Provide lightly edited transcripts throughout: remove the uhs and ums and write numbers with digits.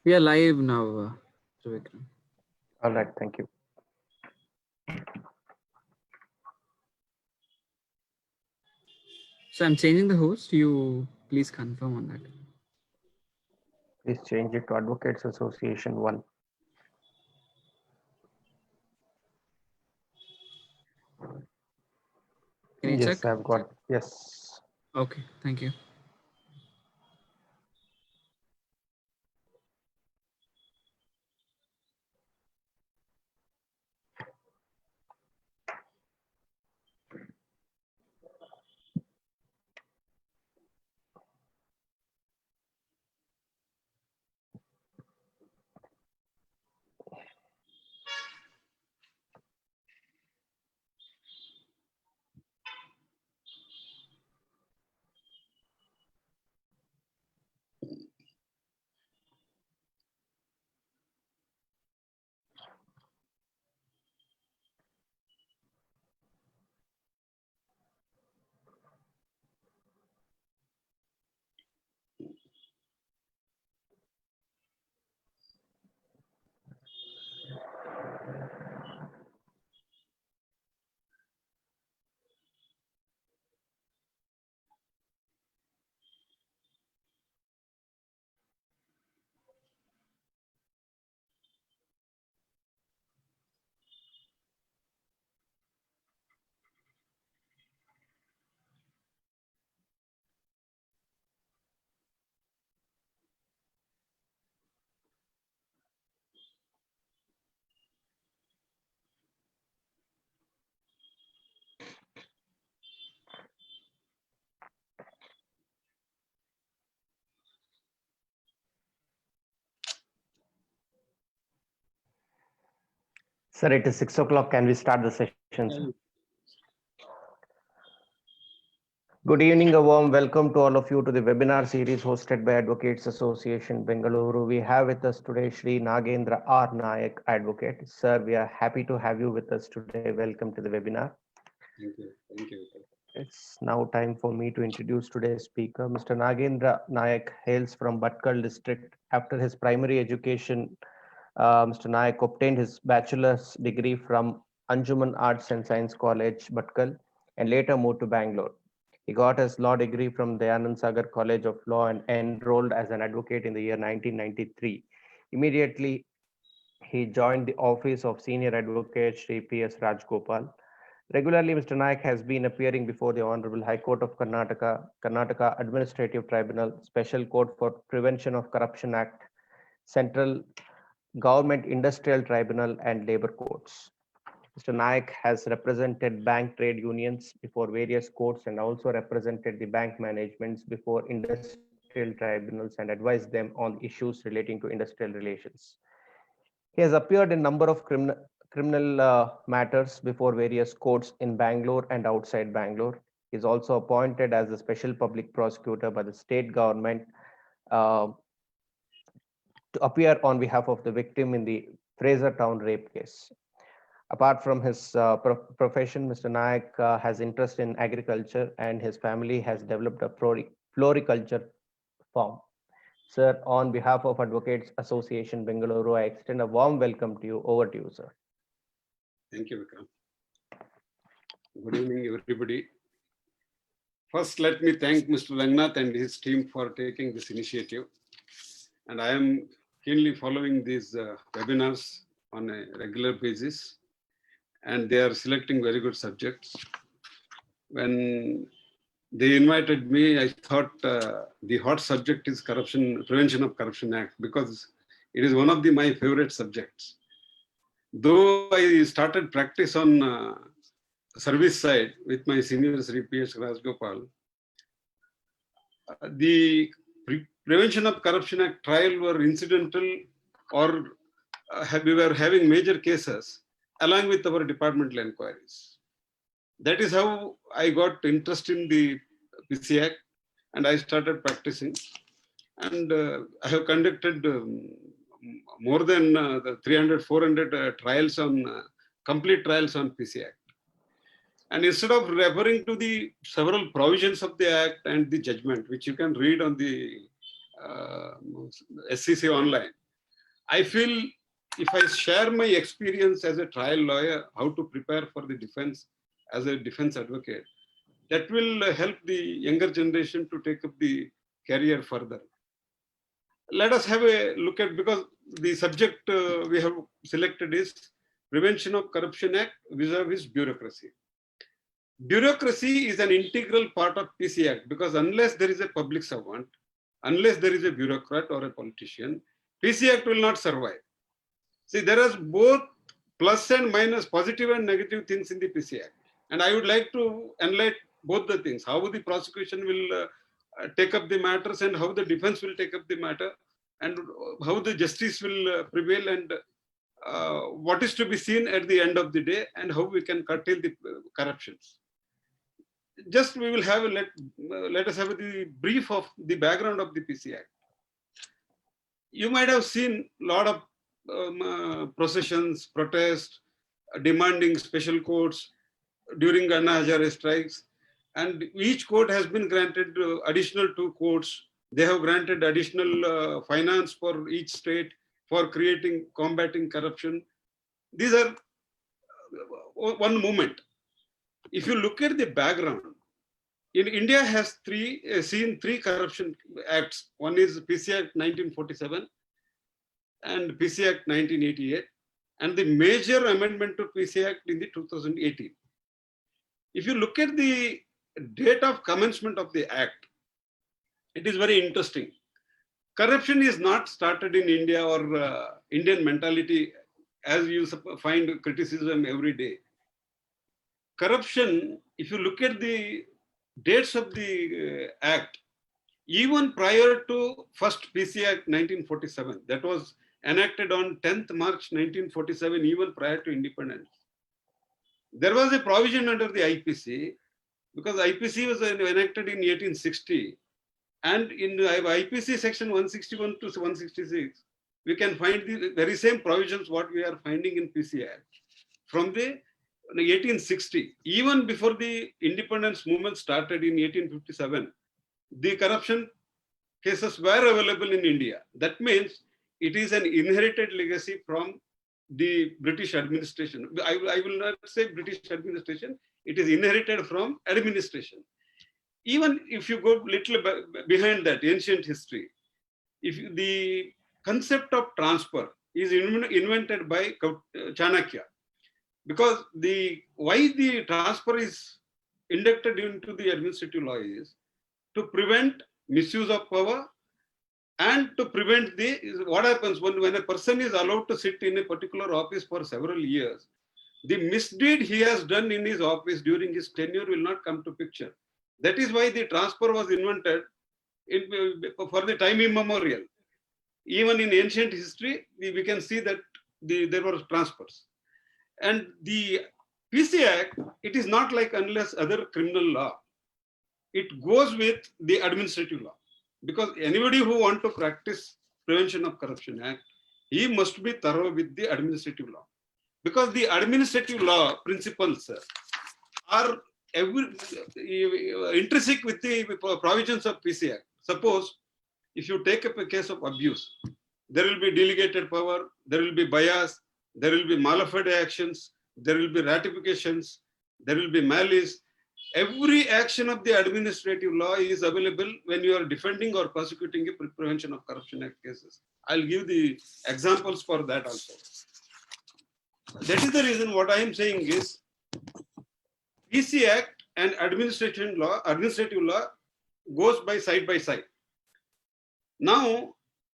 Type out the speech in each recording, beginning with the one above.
We are live now, Vikram. All right, thank you. So I'm changing the host. You please confirm on that. Please change it to Advocates Association 1. Can you Yes, check? I've got, yes. Okay, thank you. Sir, it is 6 o'clock. Can we start the session, sir? Good evening, a warm welcome to all of you to the webinar series hosted by Advocates Association Bengaluru. We have with us today Shri Nagendra R. Nayak, Advocate. Sir, we are happy to have you with us today. Welcome to the webinar. Thank you. Thank you. It's now time for me to introduce today's speaker. Mr. Nagendra Nayak hails from Bhatkal district. After his primary education, Mr. Nayak obtained his bachelor's degree from Anjuman Arts and Science College, Bhatkal, and later moved to Bangalore. He got his law degree from Dayanand Sagar College of Law and enrolled as an advocate in the year 1993. Immediately, he joined the office of Senior Advocate Shri P.S. Rajgopal. Regularly, Mr. Nayak has been appearing before the Honorable High Court of Karnataka, Karnataka Administrative Tribunal, Special Court for Prevention of Corruption Act, Central Government Industrial Tribunal, and Labor Courts. Mr. Nayak has represented bank trade unions before various courts and also represented the bank managements before industrial tribunals and advised them on issues relating to industrial relations. He has appeared in a number of criminal matters before various courts in Bangalore and outside Bangalore. He is also appointed as a special public prosecutor by the state government to appear on behalf of the victim in the Fraser Town rape case. Apart from his profession, Mr. Nayak has interest in agriculture and his family has developed a floriculture farm. Sir, on behalf of Advocates Association Bengaluru, I extend a warm welcome to you. Over to you, sir. Thank you, Vikram. Good evening, everybody. First, let me thank Mr. Rangnath and his team for taking this initiative. And I am keenly following these webinars on a regular basis. And they are selecting very good subjects. When they invited me, I thought the hot subject is Prevention of Corruption Act, because it is one of my favorite subjects. Though I started practice on service side with my senior Sri P.S. Rajgopal, the Prevention of Corruption Act trial were incidental, or we were having major cases along with our departmental inquiries. That is how I got interest in the PC Act and I started practicing. And I have conducted more than 300, 400 trials on, complete trials on PC Act. And instead of referring to the several provisions of the Act and the judgment, which you can read on the SCC online, I feel if I share my experience as a trial lawyer, how to prepare for the defense as a defense advocate, that will help the younger generation to take up the career further. Let us have a look at, because the subject we have selected is Prevention of Corruption Act vis-a-vis bureaucracy. Bureaucracy is an integral part of PC Act, because unless there is a public servant, unless there is a bureaucrat or a politician, PC Act will not survive. See, there is both plus and minus, positive and negative things in the PC Act. And I would like to enlighten both the things, how the prosecution will take up the matters and how the defense will take up the matter and how the justice will prevail and what is to be seen at the end of the day and how we can curtail the corruptions. Just we will have let us have the brief of the background of the PC Act. You might have seen a lot of processions, protests, demanding special courts during Anna Hazare strikes, and each court has been granted additional 2 courts. They have granted additional finance for each state for combating corruption. These are one movement. If you look at the background, in India has seen 3 corruption acts. One is PC Act 1947 and PC Act 1988, and the major amendment to PC Act in the 2018. If you look at the date of commencement of the act, it is very interesting. Corruption is not started in India or Indian mentality as you find criticism every day. Corruption, if you look at the dates of the act, even prior to first PC Act 1947, that was enacted on 10th March 1947, even prior to independence. There was a provision under the IPC, because IPC was enacted in 1860, and in IPC section 161 to 166, we can find the very same provisions what we are finding in PC Act. From the 1860, even before the independence movement started in 1857, the corruption cases were available in India. That means it is an inherited legacy from the British administration. I will not say British administration, it is inherited from administration. Even if you go little behind that, ancient history, if the concept of transfer is invented by Chanakya, because why the transfer is inducted into the administrative law is to prevent misuse of power and to prevent what happens when a person is allowed to sit in a particular office for several years, the misdeed he has done in his office during his tenure will not come to picture. That is why the transfer was invented for the time immemorial. Even in ancient history, we can see that there were transfers. And the PC Act, it is not like unless other criminal law. It goes with the administrative law. Because anybody who wants to practice Prevention of Corruption Act, he must be thorough with the administrative law. Because the administrative law principles are intrinsic with the provisions of PC Act. Suppose if you take up a case of abuse, there will be delegated power, there will be bias, there will be malafide actions, there will be ratifications, there will be malice. Every action of the administrative law is available when you are defending or prosecuting a Prevention of Corruption Act cases. I'll give the examples for that also. That is the reason what I am saying is PC Act and administrative law goes by side. Now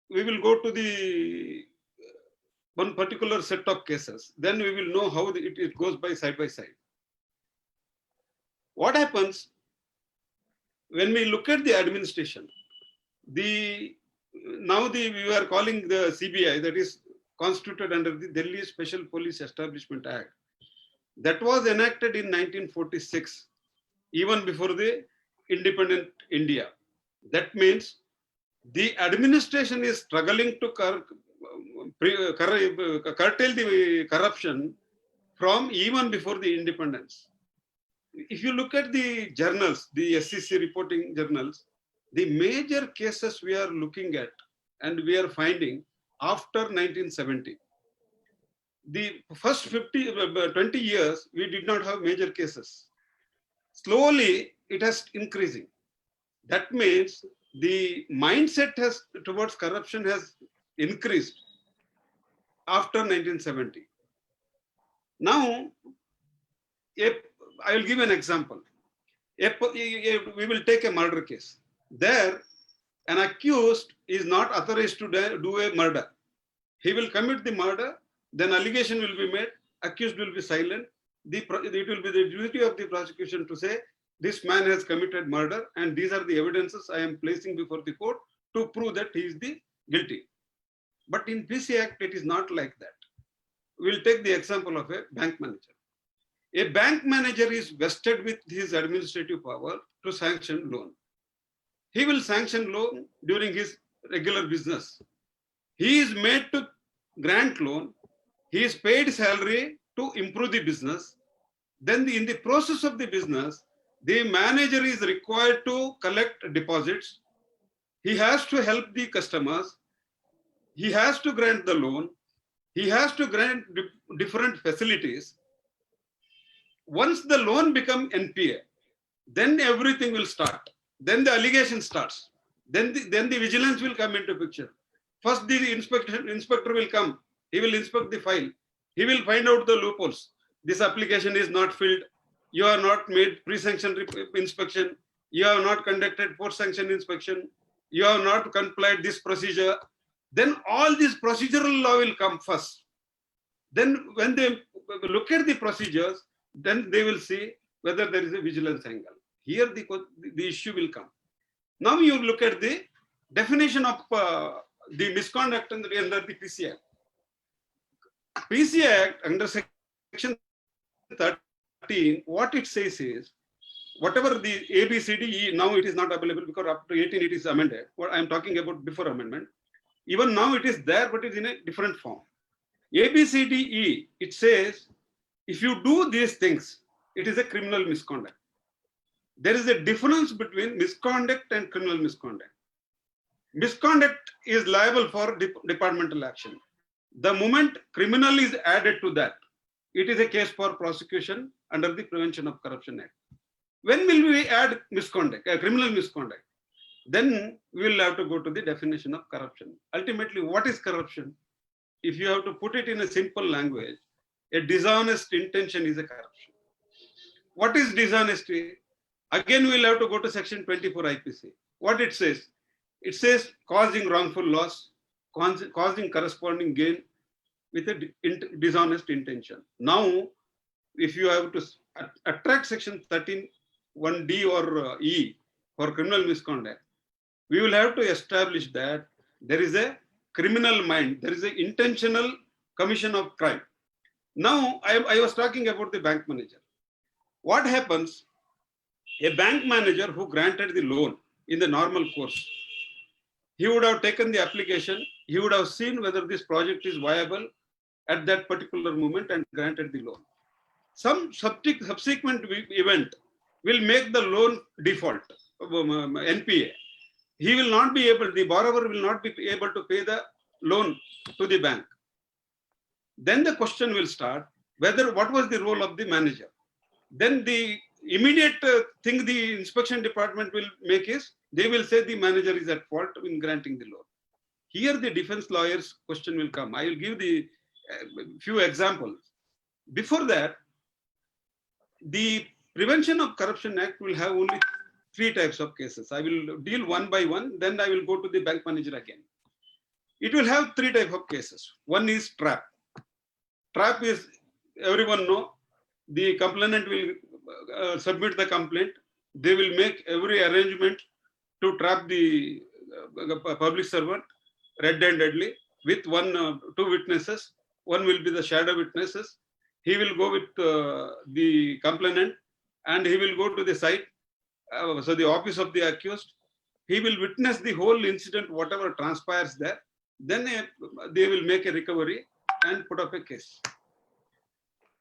we will go to the one particular set of cases. Then we will know how it goes by side. What happens when we look at the administration? We are calling the CBI, that is constituted under the Delhi Special Police Establishment Act. That was enacted in 1946, even before the independent India. That means the administration is struggling to curtail the corruption from even before the independence. If you look at the journals, the SEC reporting journals, the major cases we are looking at and we are finding after 1970. The first 20 years, we did not have major cases. Slowly, it has increasing. That means the mindset towards corruption has increased after 1970. Now, I will give an example. We will take a murder case. There, an accused is not authorized to do a murder. He will commit the murder, then allegation will be made, accused will be silent. It will be the duty of the prosecution to say, this man has committed murder and these are the evidences I am placing before the court to prove that he is the guilty. But in PC Act, it is not like that. We'll take the example of a bank manager. A bank manager is vested with his administrative power to sanction loan. He will sanction loan during his regular business. He is made to grant loan. He is paid salary to improve the business. Then in the process of the business, the manager is required to collect deposits. He has to help the customers. He has to grant the loan. He has to grant different facilities. Once the loan becomes NPA, then everything will start. Then the allegation starts. Then the vigilance will come into picture. First, the inspector will come. He will inspect the file. He will find out the loopholes. This application is not filled. You are not made pre-sanction inspection. You have not conducted post-sanction inspection. You have not complied this procedure. Then all this procedural law will come first. Then when they look at the procedures, then they will see whether there is a vigilance angle. Here the issue will come. Now you look at the definition of the misconduct under the PC Act. PC Act under section 13, what it says is, whatever the A, B, C, D, E, now it is not available because up to 18 it is amended. What I am talking about before amendment. Even now it is there, but it is in a different form. A, B, C, D, E, it says, if you do these things, it is a criminal misconduct. There is a difference between misconduct and criminal misconduct. Misconduct is liable for departmental action. The moment criminal is added to that, it is a case for prosecution under the Prevention of Corruption Act. When will we add misconduct, criminal misconduct? Then we will have to go to the definition of corruption. Ultimately, what is corruption? If you have to put it in a simple language, a dishonest intention is a corruption. What is dishonesty? Again, we'll have to go to section 24 IPC. What it says? It says causing wrongful loss, causing corresponding gain with a dishonest intention. Now, if you have to attract section 13(1)(d) or E for criminal misconduct, we will have to establish that there is a criminal mind, there is an intentional commission of crime. Now, I was talking about the bank manager. What happens? A bank manager who granted the loan in the normal course, he would have taken the application, he would have seen whether this project is viable at that particular moment and granted the loan. Some subsequent event will make the loan default, NPA. He will not be able, the borrower will not be able to pay the loan to the bank. Then the question will start, what was the role of the manager? Then the immediate thing the inspection department will make is, they will say the manager is at fault in granting the loan. Here the defense lawyer's question will come. I will give the few examples. Before that, the Prevention of Corruption Act will have only 3 types of cases. I will deal one by one, then I will go to the bank manager again. It will have 3 types of cases. One is trap. Trap is, everyone know, the complainant will submit the complaint. They will make every arrangement to trap the public servant red-handedly with 2 witnesses. One will be the shadow witnesses. He will go with the complainant and he will go to the site, so the office of the accused. He will witness the whole incident, whatever transpires there. Then they will make a recovery and put up a case.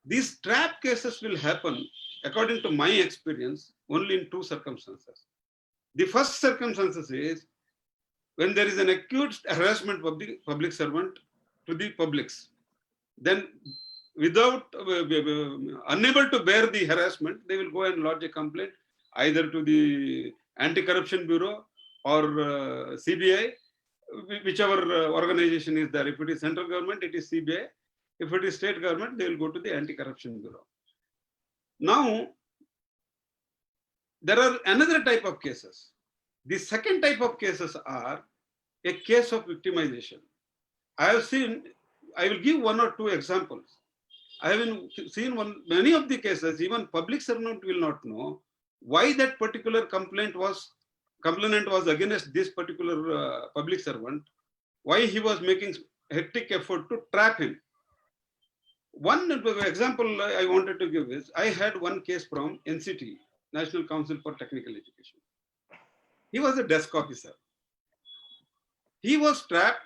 These trap cases will happen, according to my experience, only in 2 circumstances. The first circumstances is when there is an acute harassment of the public servant to the publics, then without unable to bear the harassment, they will go and lodge a complaint either to the Anti-Corruption Bureau or CBI, whichever organization is there. If it is central government, it is CBI. If it is state government, they will go to the Anti-Corruption Bureau. Now, there are another type of cases. The second type of cases are a case of victimization. I will give one or two examples. I have seen many of the cases, even public servant will not know why that particular complainant was against this particular public servant, why he was making hectic effort to trap him. One example I wanted to give is, I had one case from NCT, National Council for Technical Education. He was a desk officer. He was trapped.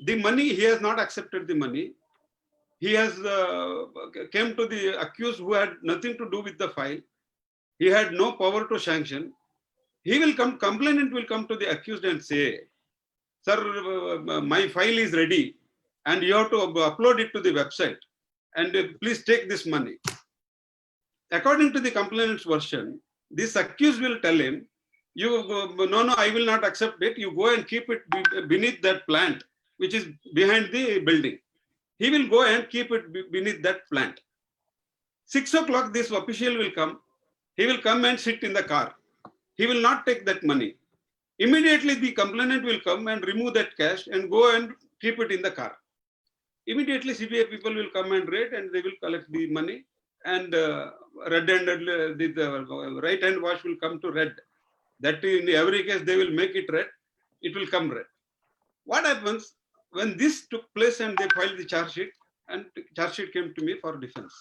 The money, he has not accepted the money. He has came to the accused who had nothing to do with the file. He had no power to sanction. He will come, complainant will come to the accused and say, sir, my file is ready and you have to upload it to the website and please take this money. According to the complainant's version, this accused will tell him, no, I will not accept it. You go and keep it beneath that plant, which is behind the building. He will go and keep it beneath that plant. 6 o'clock, this official will come. He will come and sit in the car. He will not take that money. Immediately, the complainant will come and remove that cash and go and keep it in the car. Immediately, CBI people will come and raid and they will collect the money, and red-handed, the right hand wash will come to red. That in every case, they will make it red. It will come red. What happens when this took place and they filed the charge sheet, and charge sheet came to me for defense?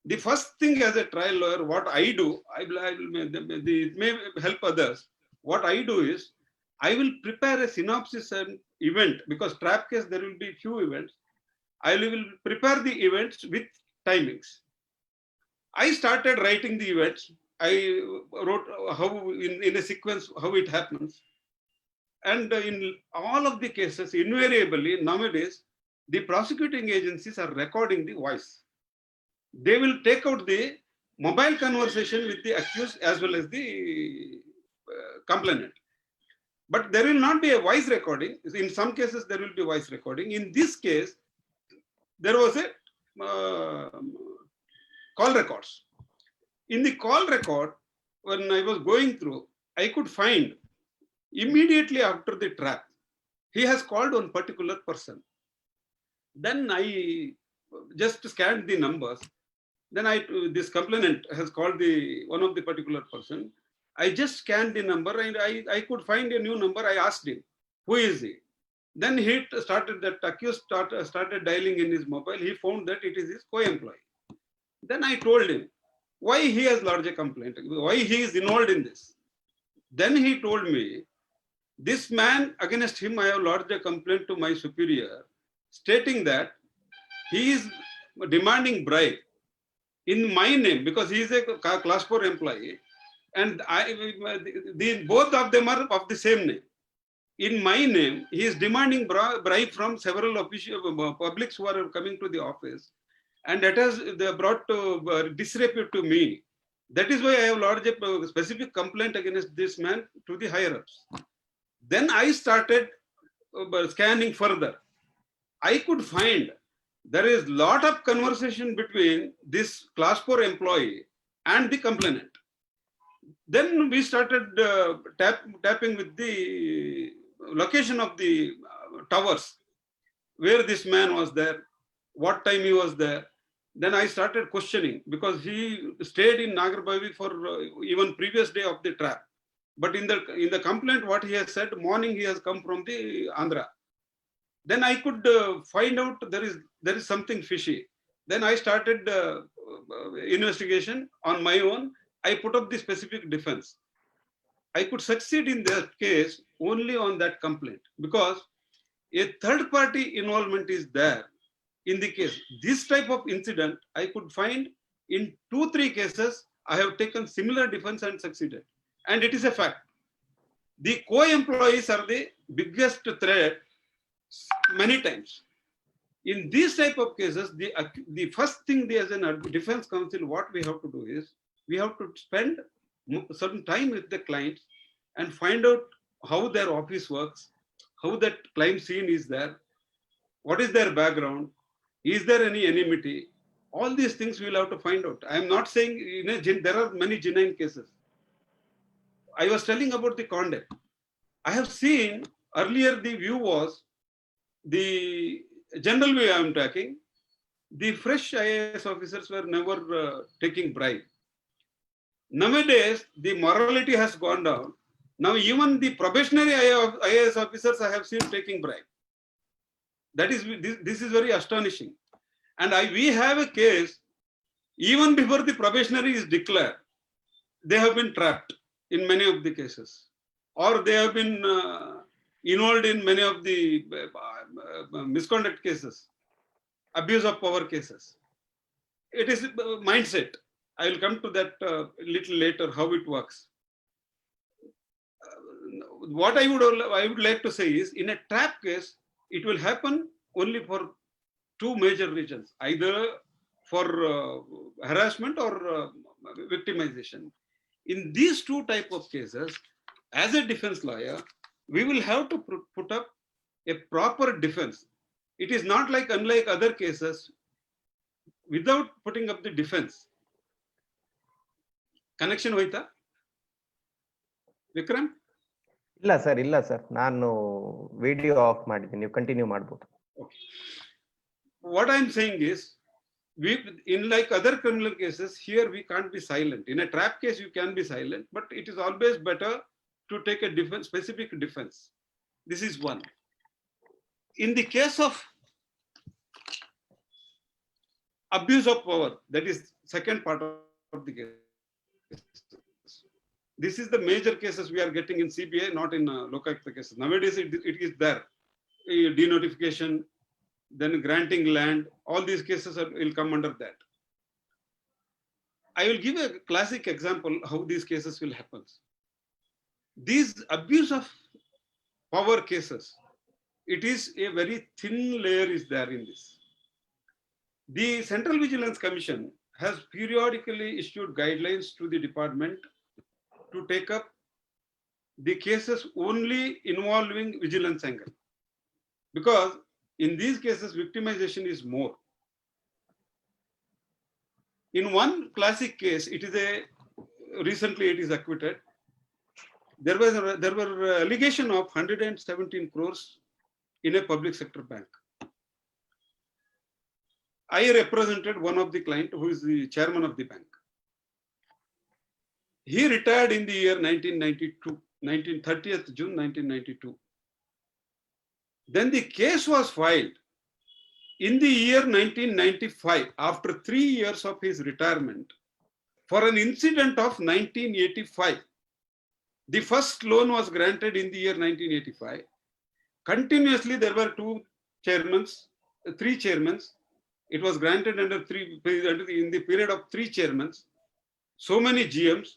The first thing as a trial lawyer, what I do, it may help others. What I do is, I will prepare a synopsis and event, because trap case, there will be few events. I will prepare the events with timings. I started writing the events. I wrote how in a sequence, how it happens. And in all of the cases, invariably, nowadays, the prosecuting agencies are recording the voice. They will take out the mobile conversation with the accused as well as the complainant. But there will not be a voice recording. In some cases, there will be voice recording. In this case, there was a call records. In the call record, when I was going through, I could find immediately after the trap, he has called one particular person. Then I just scanned the numbers. Then this complainant has called one of the particular person. I just scanned the number and I could find a new number. I asked him, who is he? Then he started, that accused started dialing in his mobile. He found that it is his co-employee. Then I told him why he has lodged a complaint, why he is involved in this. Then he told me, this man, against him, I have lodged a complaint to my superior, stating that he is demanding bribe in my name, because he is a class 4 employee, and both of them are of the same name. In my name, he is demanding bribe from several publics who are coming to the office, and that has brought disrepute to me. That is why I have lodged a specific complaint against this man to the higher ups. Then I started scanning further. I could find there is a lot of conversation between this class 4 employee and the complainant. Then we started tapping with the location of the towers, where this man was there, what time he was there. Then I started questioning, because he stayed in Nagarbavi for even previous day of the trap. But in the complaint, what he has said, morning he has come from the Andhra. Then I could find out there is something fishy. Then I started investigation on my own. I put up the specific defense. I could succeed in that case only on that complaint, because a third party involvement is there in the case. This type of incident I could find in 2-3 cases. I have taken similar defense and succeeded. And it is a fact. The co-employees are the biggest threat many times. In these type of cases, the first thing as a defense counsel, what we have to do is we have to spend certain time with the clients and find out how their office works, how that crime scene is there, what is their background, is there any enmity? All these things we'll have to find out. I am not saying there are many genuine cases. I was telling about the conduct. I have seen earlier the view was the general way I am talking. The fresh IAS officers were never taking bribe. Nowadays, the morality has gone down. Now even the probationary IAS officers I have seen taking bribe. That is, this is very astonishing. And we have a case, even before the probationary is declared, they have been trapped in many of the cases, or they have been involved in many of the misconduct cases, abuse of power cases. It is mindset. I will come to that a little later, how it works. What I would like to say is, in a trap case, it will happen only for two major reasons, either for harassment or victimization. In these two type of cases, as a defense lawyer, we will have to put up a proper defense. It is not like, unlike other cases, without putting up the defense. Connection hoita? Vikram? ಇಲ್ಲ sir ನಾನು video of ಮಾಡಿದ್ದೀನಿ, ನೀವು continue ಮಾಡಬಹುದು. Okay. What I'm saying is, in like other criminal cases, here we can't be silent. In a trap case, you can be silent, but it is always better to take a defense, specific defense. This is one. In the case of abuse of power, that is second part of the case. This is the major cases we are getting in CBI, not in Lokayukta cases. Nowadays, it is there. Denotification, then granting land, all these cases will come under that. I will give a classic example how these cases will happen. These abuse of power cases, it is a very thin layer is there in this. The Central Vigilance Commission has periodically issued guidelines to the department to take up the cases only involving vigilance angle. Because in these cases, victimization is more. In one classic case, recently it is acquitted. There were allegation of 117 crores in a public sector bank. I represented one of the client who is the chairman of the bank. He retired in the year 1992, 30th June 1992. Then the case was filed in the year 1995, after 3 years of his retirement, for an incident of 1985. The first loan was granted in the year 1985. Continuously, there were three chairmen. It was granted in the period of 3 chairmen, so many GMs,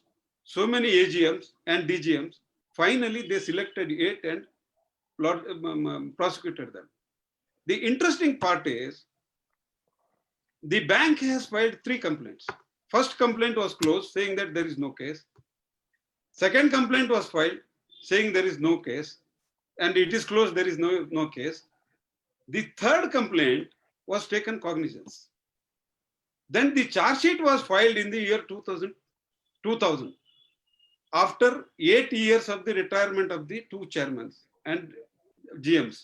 so many AGMs and DGMs. Finally, they selected 8 and prosecuted them. The interesting part is, the bank has filed 3 complaints. First complaint was closed, saying that there is no case. Second complaint was filed, saying there is no case, and it is closed, there is no case. The third complaint was taken cognizance. Then the charge sheet was filed in the year 2000, after 8 years of the retirement of the 2 chairmen and GMs.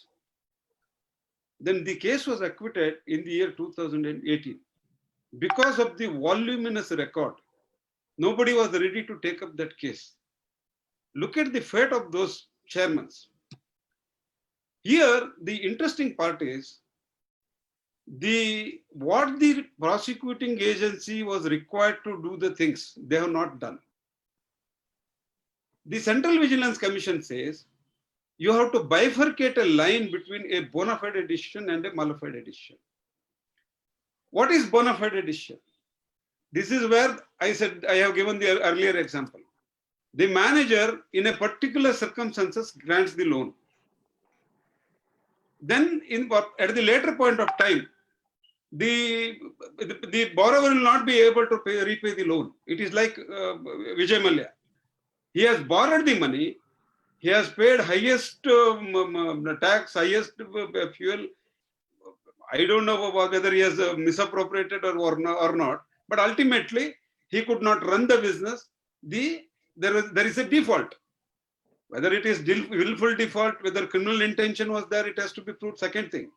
Then the case was acquitted in the year 2018. Because of the voluminous record, nobody was ready to take up that case. Look at the fate of those chairmen. Here, the interesting part is, what the prosecuting agency was required to do the things, they have not done. The Central Vigilance Commission says you have to bifurcate a line between a bona fide decision and a mala fide decision. What is bona fide decision? This is where I said, I have given the earlier example. The manager in a particular circumstances grants the loan. then at the later point of time, the borrower will not be able to repay the loan. It is like Vijay Mallya. He has borrowed the money. He has paid highest tax, highest fuel. I don't know whether he has misappropriated or not. But ultimately, he could not run the business. There is a default. Whether it is willful default, whether criminal intention was there, it has to be proved. Second thing.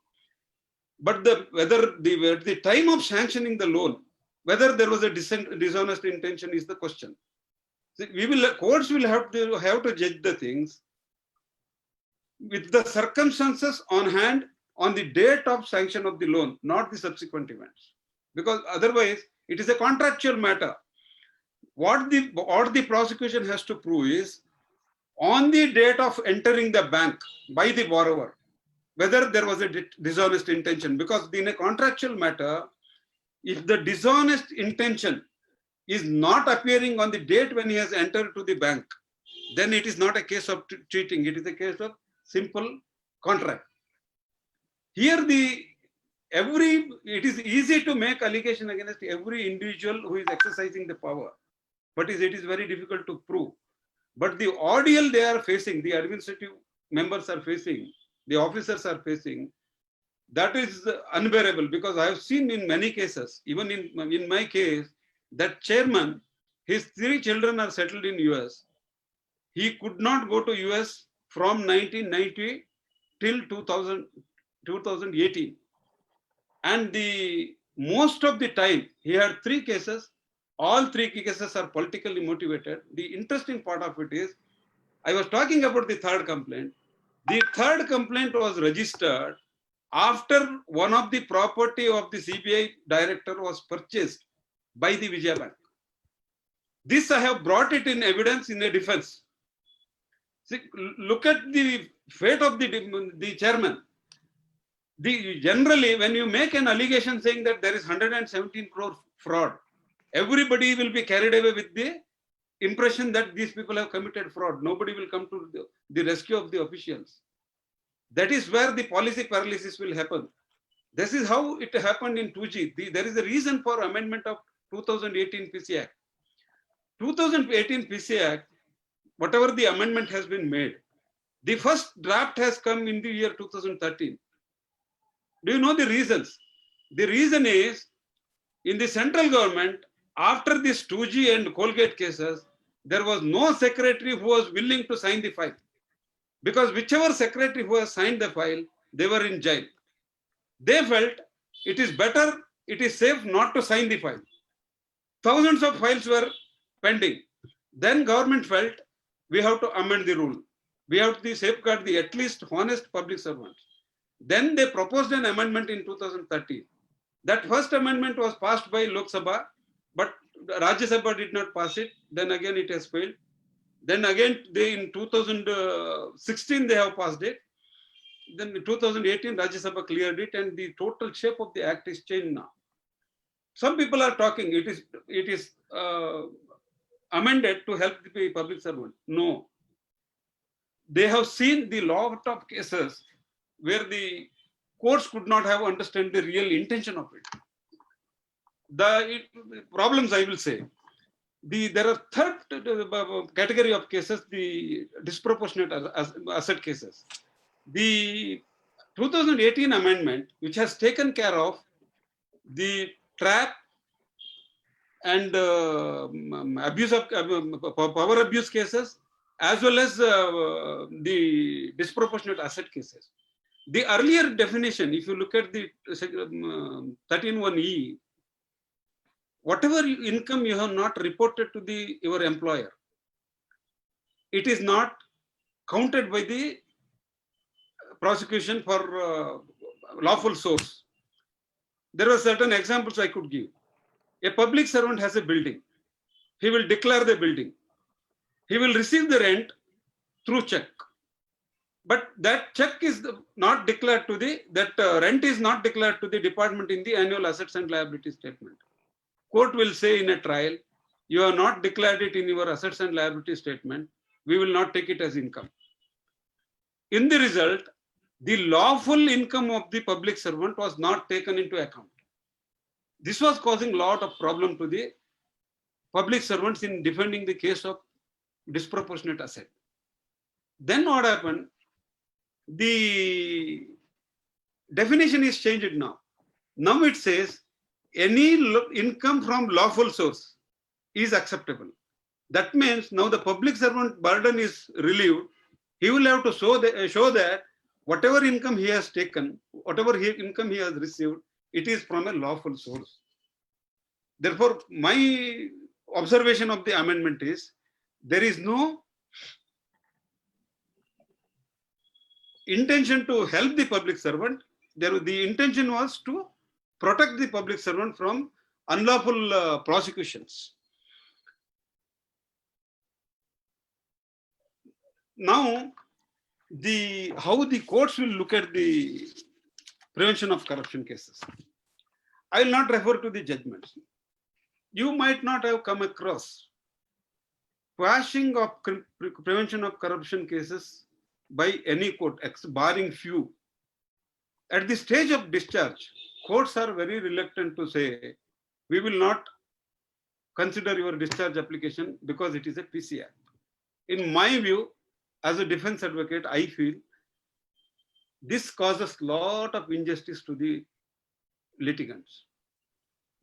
But whether the time of sanctioning the loan, whether there was a dishonest intention is the question. Courts will have to judge the things with the circumstances on hand on the date of sanction of the loan, not the subsequent events. Because otherwise, it is a contractual matter. What the prosecution has to prove is on the date of entering the bank by the borrower, whether there was a dishonest intention. Because in a contractual matter, if the dishonest intention is not appearing on the date when he has entered to the bank, then it is not a case of cheating. It is a case of simple contract. Here, it is easy to make allegation against every individual who is exercising the power, but it is very difficult to prove. But the ordeal they are facing, the administrative members are facing, the officers are facing, that is unbearable. Because I have seen in many cases, even in my case, that chairman, his 3 children are settled in US. He could not go to US from 1990 till 2018. And most of the time, he had 3 cases. All 3 cases are politically motivated. The interesting part of it is, I was talking about the 3rd complaint. The 3rd complaint was registered after one of the property of the CBI director was purchased by the Vijaya Bank. This I have brought it in evidence in a defense. See, look at the fate of the chairman. Generally, when you make an allegation saying that there is 117 crore fraud, everybody will be carried away with the impression that these people have committed fraud. Nobody will come to the rescue of the officials. That is where the policy paralysis will happen. This is how it happened in 2G. There is a reason for amendment of 2018 PC Act. 2018 PC Act, whatever the amendment has been made, the first draft has come in the year 2013. Do you know the reasons? The reason is, in the central government, after this 2G and Colgate cases, there was no secretary who was willing to sign the file. Because whichever secretary who has signed the file, they were in jail. They felt it is better, it is safe not to sign the file. Thousands of files were pending. Then government felt we have to amend the rule. We have to safeguard the at least honest public servants. Then they proposed an amendment in 2013. That first amendment was passed by Lok Sabha, but Rajya Sabha did not pass it. Then again it has failed. Then again in 2016 they have passed it. Then in 2018 Rajya Sabha cleared it, and the total shape of the act is changed now. Some people are talking it is amended to help the public servant. No. They have seen the lot of cases where the courts could not have understood the real intention of it. The problems, I will say, there are 3rd category of cases, the disproportionate asset cases. The 2018 amendment, which has taken care of the trap and abuse of power abuse cases, as well as the disproportionate asset cases. The earlier definition, if you look at the 13(1)(e), whatever income you have not reported to your employer, it is not counted by the prosecution for lawful source. There are certain examples I could give. A public servant has a building. He will declare the building. He will receive the rent through check. But that check is not declared to rent is not declared to the department in the annual assets and liability statement. Court will say in a trial, you have not declared it in your assets and liability statement. We will not take it as income. In the result, the lawful income of the public servant was not taken into account. This was causing a lot of problem to the public servants in defending the case of disproportionate asset. Then what happened? The definition is changed now. Now it says any income from lawful source is acceptable. That means now the public servant burden is relieved. He will have to show that whatever income he has taken, whatever income he has received, it is from a lawful source. Therefore, my observation of the amendment is there is no intention to help the public servant. The intention was to protect the public servant from unlawful prosecutions. Now, how the courts will look at the prevention of corruption cases. I will not refer to the judgments. You might not have come across quashing of prevention of corruption cases by any court, barring few. At the stage of discharge, courts are very reluctant to say, we will not consider your discharge application because it is a PC Act. In my view, as a defense advocate, I feel this causes a lot of injustice to the litigants.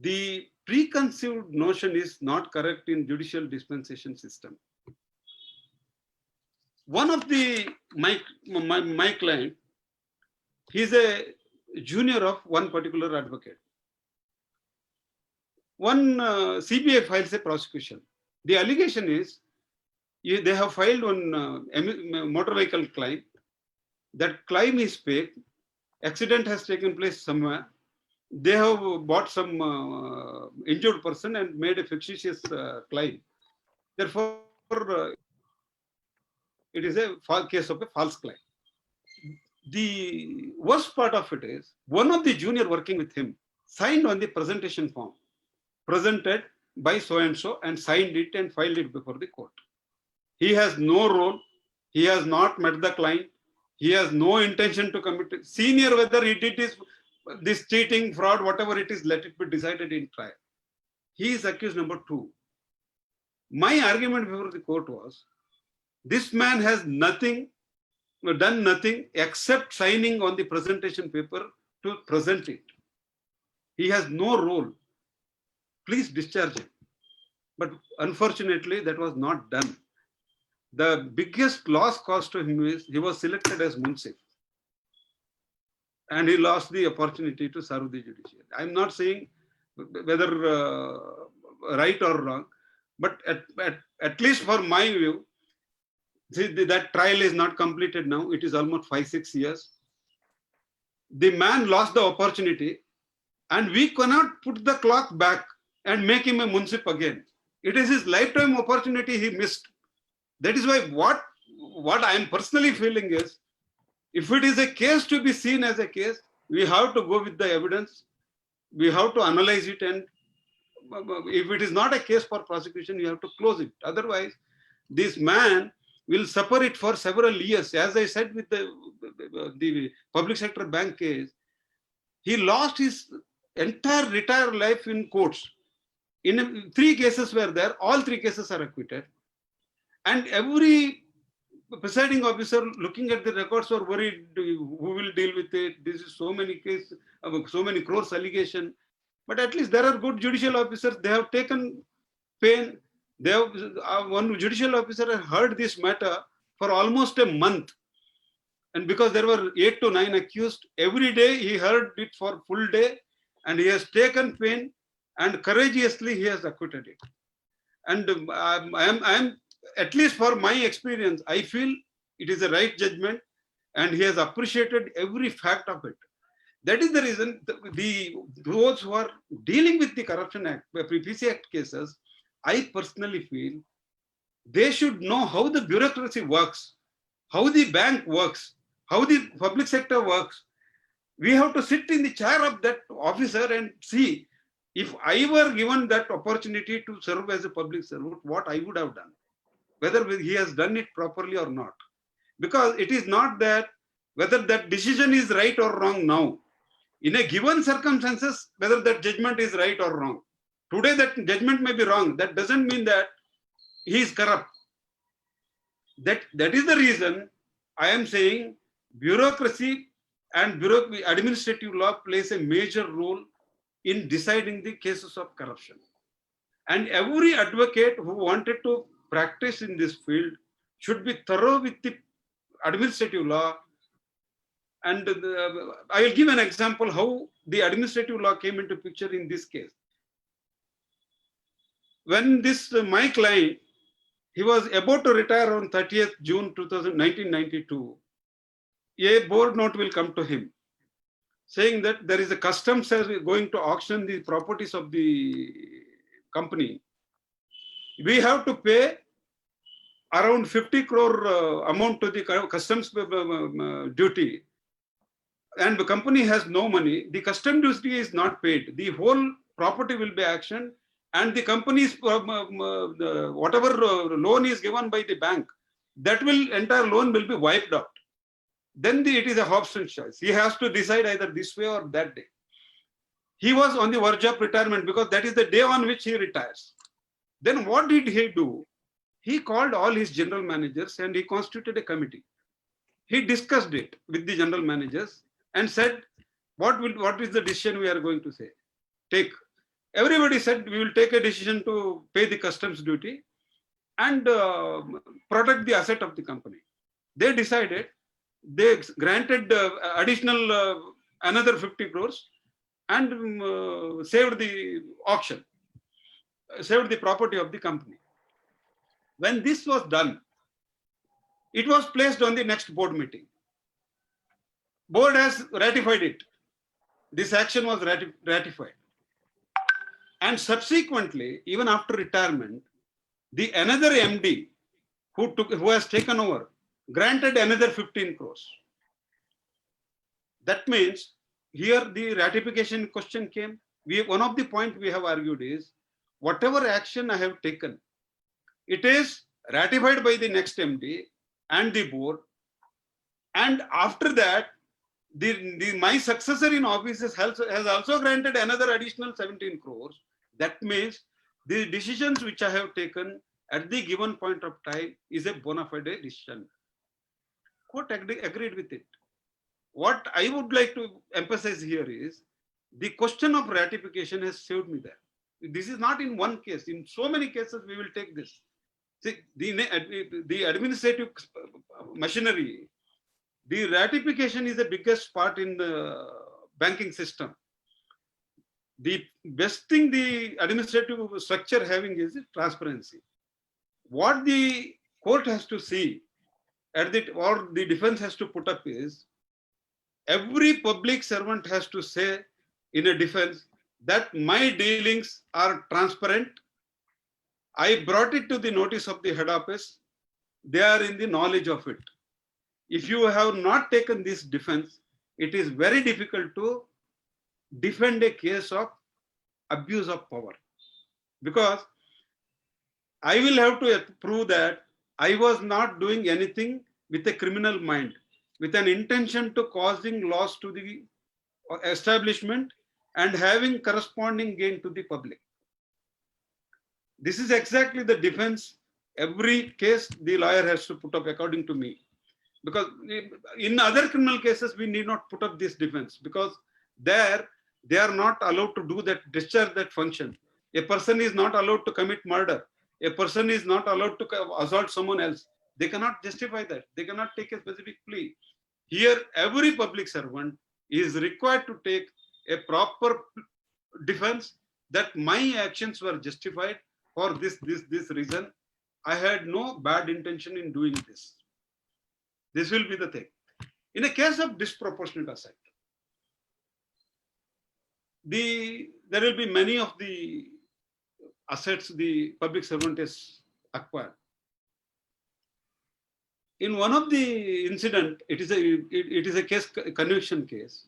The preconceived notion is not correct in judicial dispensation system. One of my client, he is a junior of one particular advocate. One CBI files a prosecution. The allegation is they have filed one motor vehicle claim. That claim is fake. Accident has taken place somewhere. They have bought some injured person and made a fictitious claim. Therefore, it is a case of a false claim. The worst part of it is one of the junior working with him signed on the presentation form presented by so-and-so and signed it and filed it before the court. He has no role. He has not met the client. He has no intention to commit it. Senior, whether he did this cheating, fraud, whatever it is, let it be decided in trial. He is accused number 2. My argument before the court was, this man has done nothing except signing on the presentation paper to present it. He has no role. Please discharge him. But unfortunately, that was not done. The biggest loss caused to him is he was selected as Munsif. And he lost the opportunity to serve the judiciary. I'm not saying whether right or wrong, but at least for my view, that trial is not completed now. It is almost 5-6 years. The man lost the opportunity, and we cannot put the clock back and make him a Munsif again. It is his lifetime opportunity he missed. That is why what I am personally feeling is, if it is a case to be seen as a case, we have to go with the evidence. We have to analyze it, and if it is not a case for prosecution, you have to close it. Otherwise, this man will suffer it for several years. As I said with the public sector bank case, he lost his entire retired life in courts. In 3 cases were there, all 3 cases are acquitted. And every presiding officer looking at the records were worried, who will deal with it? This is so many cases, so many crores allegation. But at least there are good judicial officers. They have taken pain. They have, one judicial officer has heard this matter for almost a month. And because there were 8 to 9 accused, every day he heard it for full day, and he has taken pain and courageously he has acquitted it. And I am, at least for my experience, I feel it is a right judgment, and he has appreciated every fact of it. That is the reason those who are dealing with the Corruption Act, PC Act cases, I personally feel they should know how the bureaucracy works, how the bank works, how the public sector works. We have to sit in the chair of that officer and see, if I were given that opportunity to serve as a public servant, what I would have done, whether he has done it properly or not. Because it is not that whether that decision is right or wrong now. In a given circumstances, whether that judgment is right or wrong. Today that judgment may be wrong. That doesn't mean that he is corrupt. That is the reason I am saying bureaucracy and administrative law plays a major role in deciding the cases of corruption. And every advocate who wanted to practice in this field should be thorough with the administrative law. And I will give an example how the administrative law came into picture in this case. When this my client, he was about to retire on 30th June 1992, a board note will come to him saying that there is a customs going to auction the properties of the company. We have to pay around 50 crore amount to the customs duty, and the company has no money. The customs duty is not paid. The whole property will be auctioned, and the company's whatever loan is given by the bank, that entire loan will be wiped out. Then it is a Hobson's choice. He has to decide either this way or that day. He was on the verge of retirement because that is the day on which he retires. Then what did he do? He called all his general managers and he constituted a committee. He discussed it with the general managers and said, what is the decision we are going to take? Everybody said we will take a decision to pay the customs duty and protect the asset of the company. They decided, they granted additional another 50 crores and saved the auction, saved the property of the company. When this was done, it was placed on the next board meeting. Board has ratified it. This action was ratified. And subsequently, even after retirement, another MD who has taken over granted another 15 crores. That means here the ratification question came. One of the points we have argued is, whatever action I have taken, it is ratified by the next MD and the board. And after that, my successor in office has also granted another additional 17 crores. That means the decisions which I have taken at the given point of time is a bona fide decision. Court agreed with it. What I would like to emphasize here is the question of ratification has saved me there. This is not in one case. In so many cases, we will take this. See, the administrative machinery, the ratification is the biggest part in the banking system. The best thing the administrative structure having is transparency. What the court has to see or the defense has to put up is, every public servant has to say in a defense that my dealings are transparent. I brought it to the notice of the head office. They are in the knowledge of it. If you have not taken this defense, it is very difficult to defend a case of abuse of power, because I will have to prove that I was not doing anything with a criminal mind, with an intention to causing loss to the establishment and having corresponding gain to the public. This is exactly the defense every case the lawyer has to put up, according to me. Because in other criminal cases, we need not put up this defense, because there they are not allowed to do that, discharge that function. A person is not allowed to commit murder. A person is not allowed to assault someone else. They cannot justify that. They cannot take a specific plea. Here, every public servant is required to take a proper defense that my actions were justified for this reason. I had no bad intention in doing this. This will be the thing. In a case of disproportionate asset, there will be many of the assets the public servant has acquired. In one of the incident, it is a case, conviction case.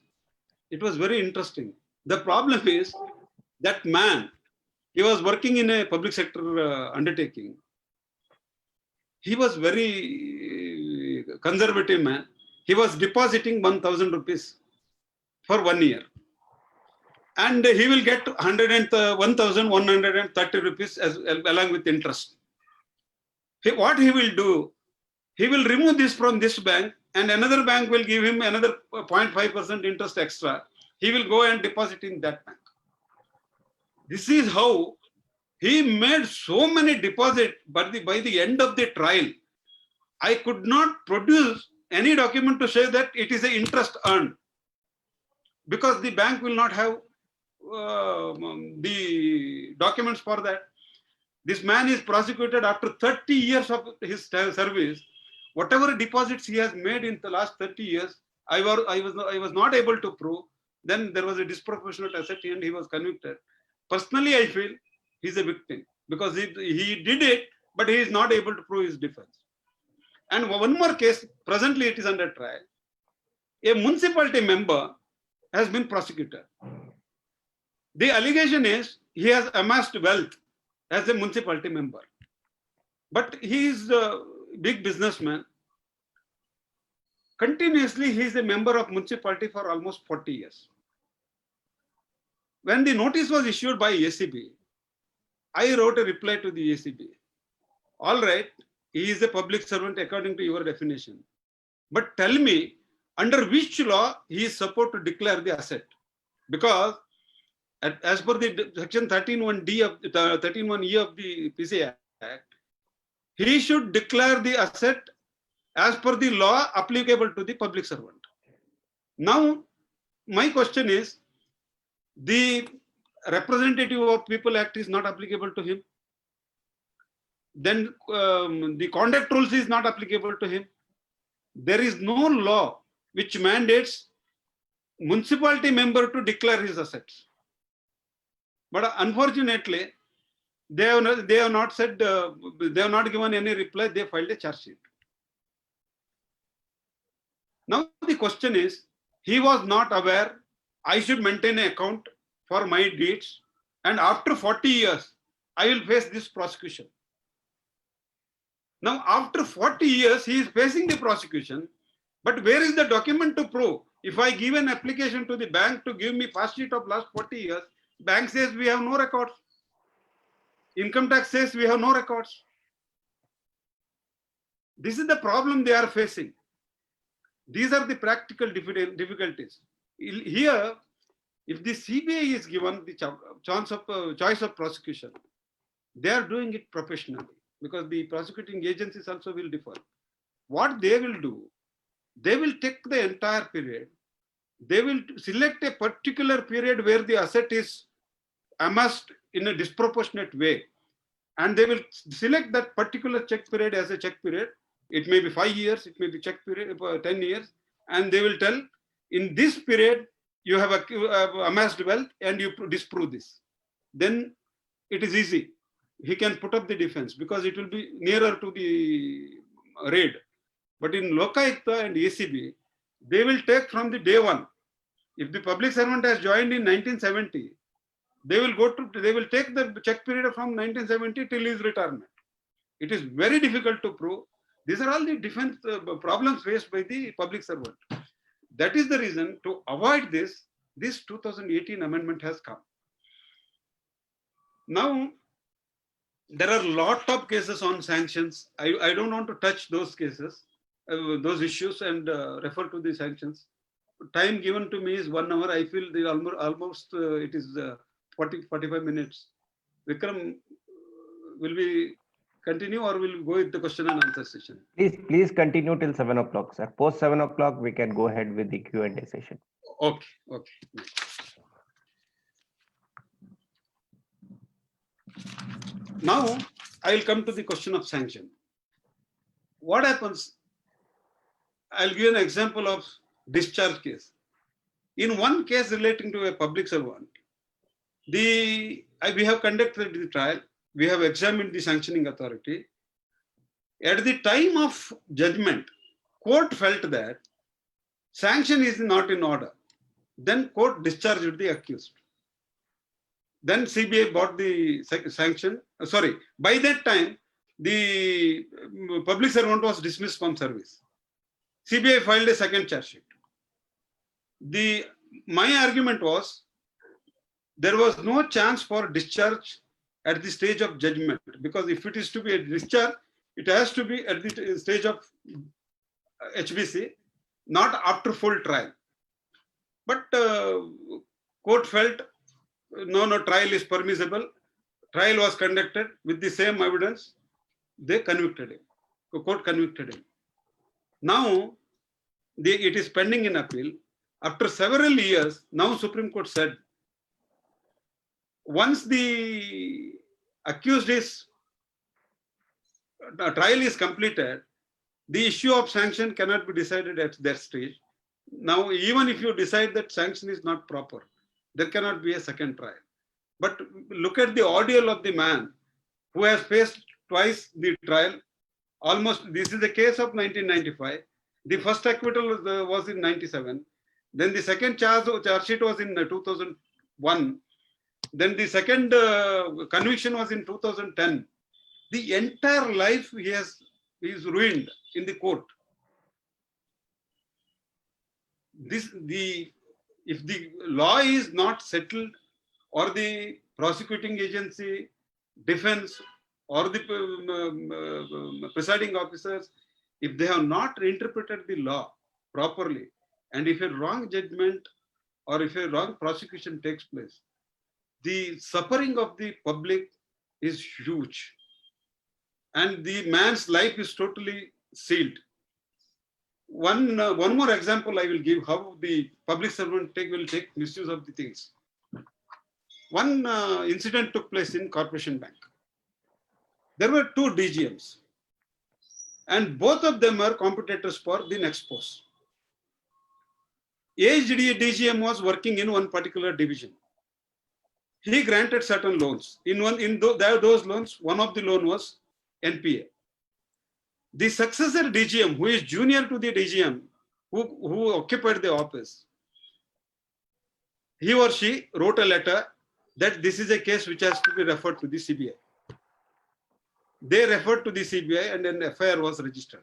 It was very interesting. The problem is that man, he was working in a public sector undertaking. He was very conservative man. he was depositing 1,000 rupees for 1 year. And he will get 1,130 rupees along with interest. What he will do, he will remove this from this bank and another bank will give him another 0.5% interest extra. He will go and deposit in that bank. This is how he made so many deposits, but by the end of the trial, I could not produce any document to say that it is an interest earned, because the bank will not have the documents for that. This man is prosecuted after 30 years of his service. Whatever deposits he has made in the last 30 years, I was not able to prove. Then there was a disproportionate asset and he was convicted. Personally, I feel he's a victim because he did it, but he is not able to prove his defense. And one more case, presently it is under trial. A municipality member has been prosecuted. The allegation is he has amassed wealth as a municipality member, but he is a big businessman. Continuously, he is a member of municipality for almost 40 years. When the notice was issued by ACB, I wrote a reply to the ACB. All right, he is a public servant according to your definition, but tell me under which law he is supposed to declare the asset, because as per the section 13(1)(d) of 13(1)(e) of the PCA Act, he should declare the asset as per the law applicable to the public servant. Now, my question is, the Representative of People Act is not applicable to him. Then the conduct rules is not applicable to him. There is no law which mandates municipality member to declare his assets. But unfortunately, they have not said, they have not given any reply. They filed a charge sheet. Now the question is, he was not aware I should maintain an account for my deeds, and after 40 years, I will face this prosecution. Now, after 40 years, he is facing the prosecution, but where is the document to prove? If I give an application to the bank to give me past sheet of last 40 years, bank says we have no records. Income tax says we have no records. This is the problem they are facing. These are the practical difficulties. Here, if the CBI is given the choice of prosecution, they are doing it professionally, because the prosecuting agencies also will differ. What they will do, they will take the entire period. They will select a particular period where the asset is amassed in a disproportionate way, and they will select that particular check period as a check period. It may be 5 years, it may be check period 10 years, and they will tell, in this period you have amassed wealth and you disprove this. Then it is easy. He can put up the defense because it will be nearer to the raid. But in Lokayukta and ACB, they will take from the day one. If the public servant has joined in 1970, they will take the check period from 1970 till his retirement. It is very difficult to prove. These are all the defense problems faced by the public servant. That is the reason, to avoid this 2018 amendment has come. Now, there are a lot of cases on sanctions. I don't want to touch those cases, those issues, and refer to the sanctions. Time given to me is 1 hour. I feel almost it is 45 minutes. Vikram, will we continue or will we go with the question and answer session? Please continue till 7 o'clock, sir. Post 7 o'clock, we can go ahead with the Q&A session. Okay. Now, I will come to the question of sanction. What happens? I'll give an example of discharge case. In one case relating to a public servant, we have conducted the trial. We have examined the sanctioning authority. At the time of judgment, court felt that sanction is not in order. Then court discharged the accused. Then CBI bought the sanction. Sorry, by that time, the public servant was dismissed from service. CBI filed a second charge sheet. My argument was there was no chance for discharge at the stage of judgment, because if it is to be a discharge, it has to be at the stage of HBC, not after full trial. But court felt no, trial is permissible. Trial was conducted with the same evidence. They convicted him. The court convicted him. Now, it is pending in appeal. After several years, now Supreme Court said, once the accused trial is completed, the issue of sanction cannot be decided at that stage. Now, even if you decide that sanction is not proper, there cannot be a second trial. But look at the ordeal of the man who has faced twice the trial. Almost, this is the case of 1995. The first acquittal was in 97. Then the second charge sheet was in 2001. Then the second conviction was in 2010. The entire life he is ruined in the court. If the law is not settled, or the prosecuting agency, defense, or the presiding officers, if they have not interpreted the law properly, and if a wrong judgment or if a wrong prosecution takes place, the suffering of the public is huge. And the man's life is totally sealed. One more example I will give how the public servant will take misuse of the things. One incident took place in Corporation Bank. There were two DGMs, and both of them are competitors for the next post. Aged DGM was working in one particular division. He granted certain loans. Those loans, one of the loan was NPA. The successor DGM, who is junior to the DGM, who occupied the office, he or she wrote a letter that this is a case which has to be referred to the CBI. They referred to the CBI and an FIR was registered.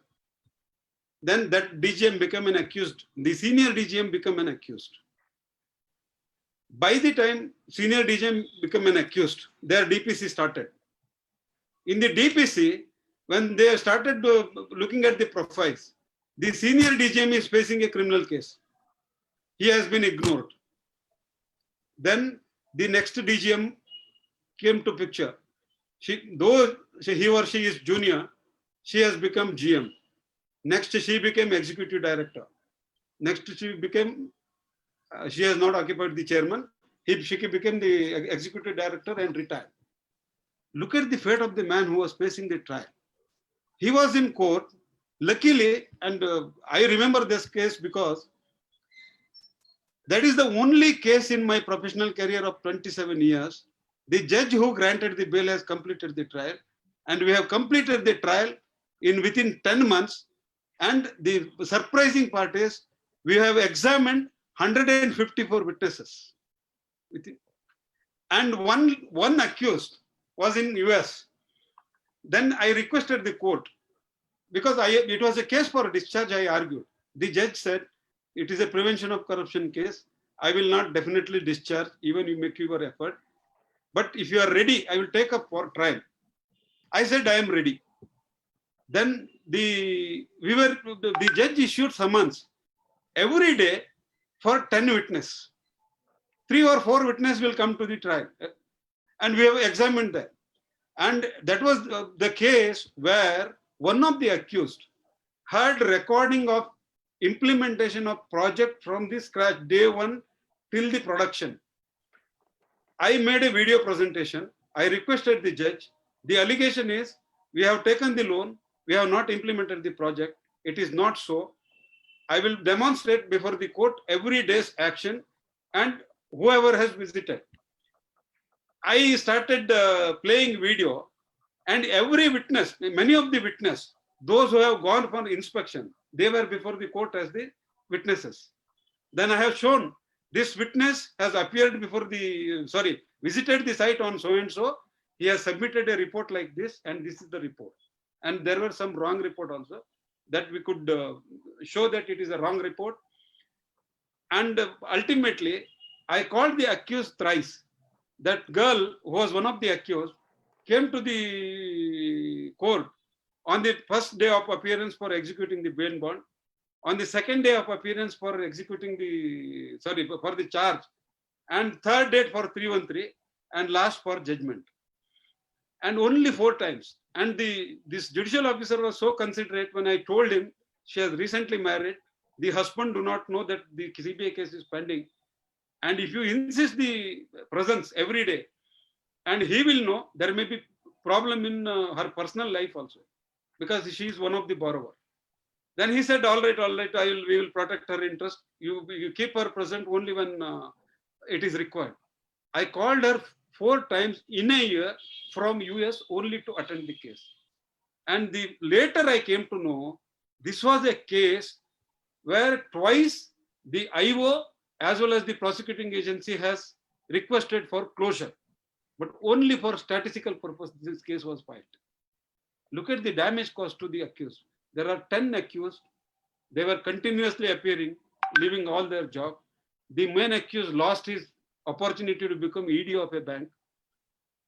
Then that DGM became an accused. The senior DGM became an accused. By the time senior DGM became an accused, their DPC started. In the DPC, when they started looking at the profiles, the senior DGM is facing a criminal case. He has been ignored. Then the next DGM came to picture. Though he or she is junior, she has become GM. Next, she became executive director. Next, she has not occupied the chairman. She became the executive director and retired. Look at the fate of the man who was facing the trial. He was in court. Luckily, and I remember this case because that is the only case in my professional career of 27 years. The judge who granted the bail has completed the trial, and we have completed the trial within 10 months. And the surprising part is we have examined 154 witnesses. And one accused was in US. Then I requested the court, because it was a case for discharge, I argued. The judge said, it is a prevention of corruption case. I will not definitely discharge, even you make your effort. But if you are ready, I will take up for trial. I said, I am ready. Then the judge issued summons every day for 10 witnesses. 3 or 4 witnesses will come to the trial. And we have examined that. And that was the case where one of the accused had recording of implementation of project from the scratch, day one till the production. I made a video presentation. I requested the judge. The allegation is, we have taken the loan, we have not implemented the project. It is not so. I will demonstrate before the court every day's action and whoever has visited. I started playing video, and every witness, many of the witnesses, those who have gone for inspection, they were before the court as the witnesses. Then I have shown this witness has appeared before visited the site on so-and-so. He has submitted a report like this, and this is the report. And there were some wrong report also that we could show that it is a wrong report. And ultimately, I called the accused thrice. That girl, who was one of the accused, came to the court on the first day of appearance for executing the bail bond, on the second day of appearance for executing the, for the charge, and third date for 313, and last for judgment. And only 4 times. And this judicial officer was so considerate when I told him she has recently married, the husband do not know that the CBI case is pending. And if you insist the presence every day, and he will know, there may be problem in her personal life also, because she is one of the borrower. Then he said, all right, we will protect her interest. You keep her present only when it is required. I called her 4 times in a year from US only to attend the case. And later I came to know this was a case where twice the IO as well as the prosecuting agency has requested for closure, but only for statistical purpose this case was filed. Look at the damage caused to the accused. There are 10 accused. They were continuously appearing, leaving all their job. The main accused lost his opportunity to become ED of a bank.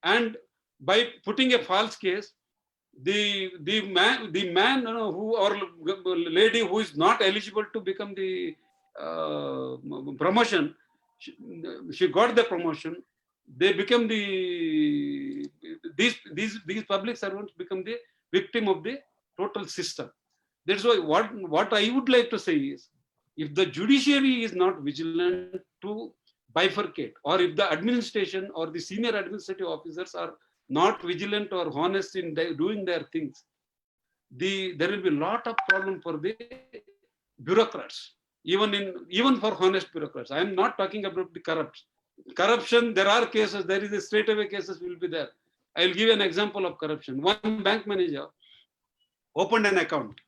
And by putting a false case, the man who or lady who is not eligible to become the promotion, she got the promotion. They become these public servants become the victim of the total system. That's why what I would like to say is, if the judiciary is not vigilant to bifurcate, or if the administration or the senior administrative officers are not vigilant or honest in doing their things, there will be a lot of problem for the bureaucrats, even for honest bureaucrats. I am not talking about the corruption. There are cases, there is a straightaway cases will be there. I will give an example of corruption. One bank manager opened an account.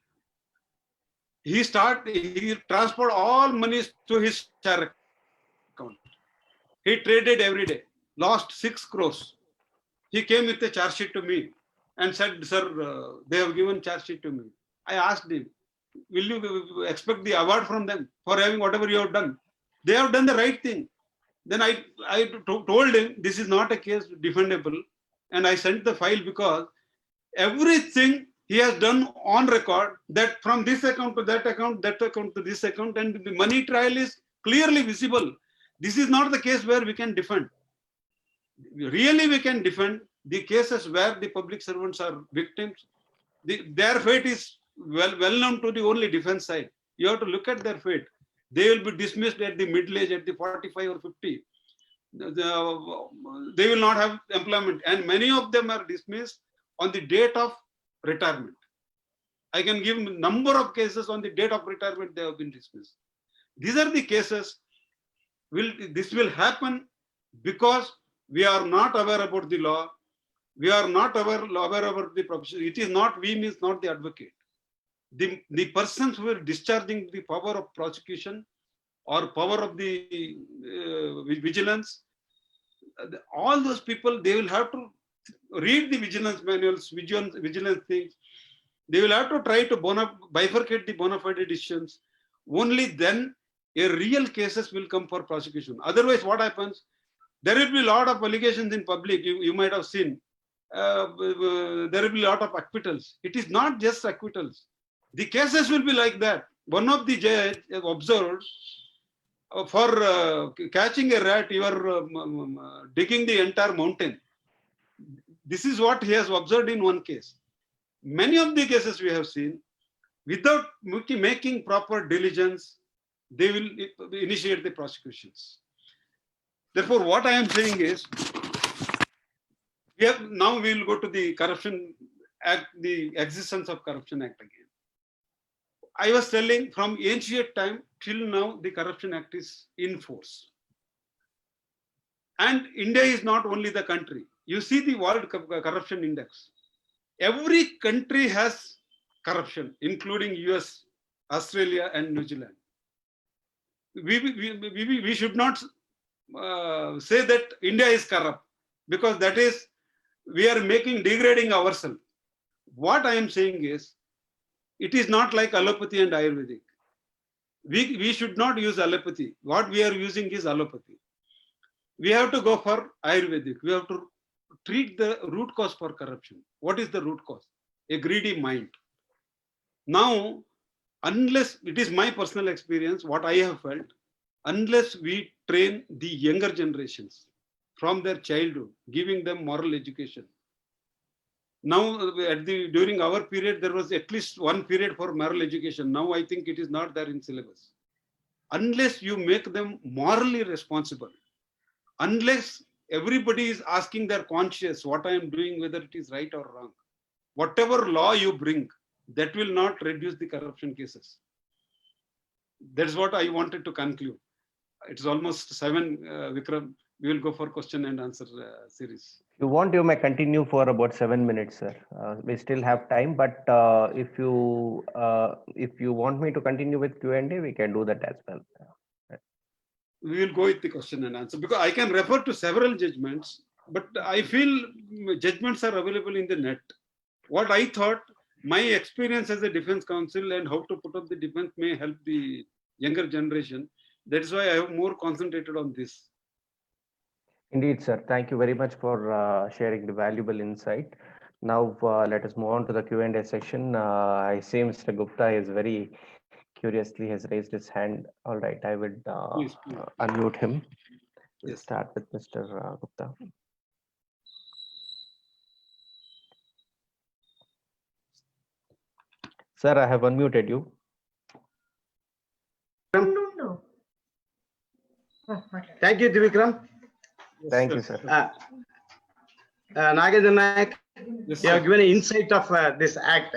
He transferred all monies to his share account. He traded every day, lost 6 crores. He came with a charge sheet to me and said, sir, they have given charge sheet to me. I asked him, will you expect the award from them for having whatever you have done? They have done the right thing. Then I told him, this is not a case defendable. And I sent the file because everything he has done on record, that from this account to that account to this account, and the money trail is clearly visible. This is not the case where we can defend. Really, we can defend the cases where the public servants are victims. Their fate is well known to the only defense side. You have to look at their fate. They will be dismissed at the middle age, at the 45 or 50. They will not have employment, and many of them are dismissed on the date of retirement. I can give a number of cases on the date of retirement they have been dismissed. These are the cases. This will happen because we are not aware about the law. We are not aware about the profession. It is not we means not the advocate. The persons who are discharging the power of prosecution or power of the vigilance, all those people, they will have to read the vigilance manuals, vigilance things. They will have to try to bifurcate the bona fide decisions. Only then a real cases will come for prosecution. Otherwise, what happens? There will be a lot of allegations in public. You might have seen. There will be a lot of acquittals. It is not just acquittals. The cases will be like that. One of the judge observed for catching a rat, you are digging the entire mountain. This is what he has observed in one case. Many of the cases we have seen, without making proper diligence, they will initiate the prosecutions. Therefore, what I am saying is, now we will go to the Corruption Act, the existence of Corruption Act again. I was telling from ancient time till now, the Corruption Act is in force. And India is not only the country. You see the World Corruption Index. Every country has corruption, including US, Australia, and New Zealand. We should not say that India is corrupt, because that is, we are degrading ourselves. What I am saying is, it is not like allopathy and Ayurvedic. we should not use allopathy. What we are using is allopathy. We have to go for Ayurvedic. We have to treat the root cause for corruption. What is the root cause? A greedy mind. Now, unless, it is my personal experience, what I have felt, unless we train the younger generations from their childhood, giving them moral education. Now, during our period, there was at least one period for moral education. Now, I think it is not there in syllabus. Unless you make them morally responsible, unless everybody is asking their conscience what I am doing, whether it is right or wrong, whatever law you bring, that will not reduce the corruption cases. That's what I wanted to conclude. It's almost 7, Vikram. We will go for question and answer series. If you want, you may continue for about 7 minutes, sir. We still have time, but if you want me to continue with Q&A, we can do that as well. We will go with the question and answer, because I can refer to several judgments, but I feel judgments are available in the net. What I thought, my experience as a defense counsel and how to put up the defense may help the younger generation. That is why I have more concentrated on this. Indeed, sir. Thank you very much for sharing the valuable insight. Now, let us move on to the Q&A section. I see Mr. Gupta is very curiously has raised his hand. All right, I would Please. unmute him. We'll Yes. start with Mr. Gupta. Sir, I have unmuted you. No. Thank you, Trivikram. Thank you, sir. Nagendra Nayak, Yes, you have sir. given an insight of this act,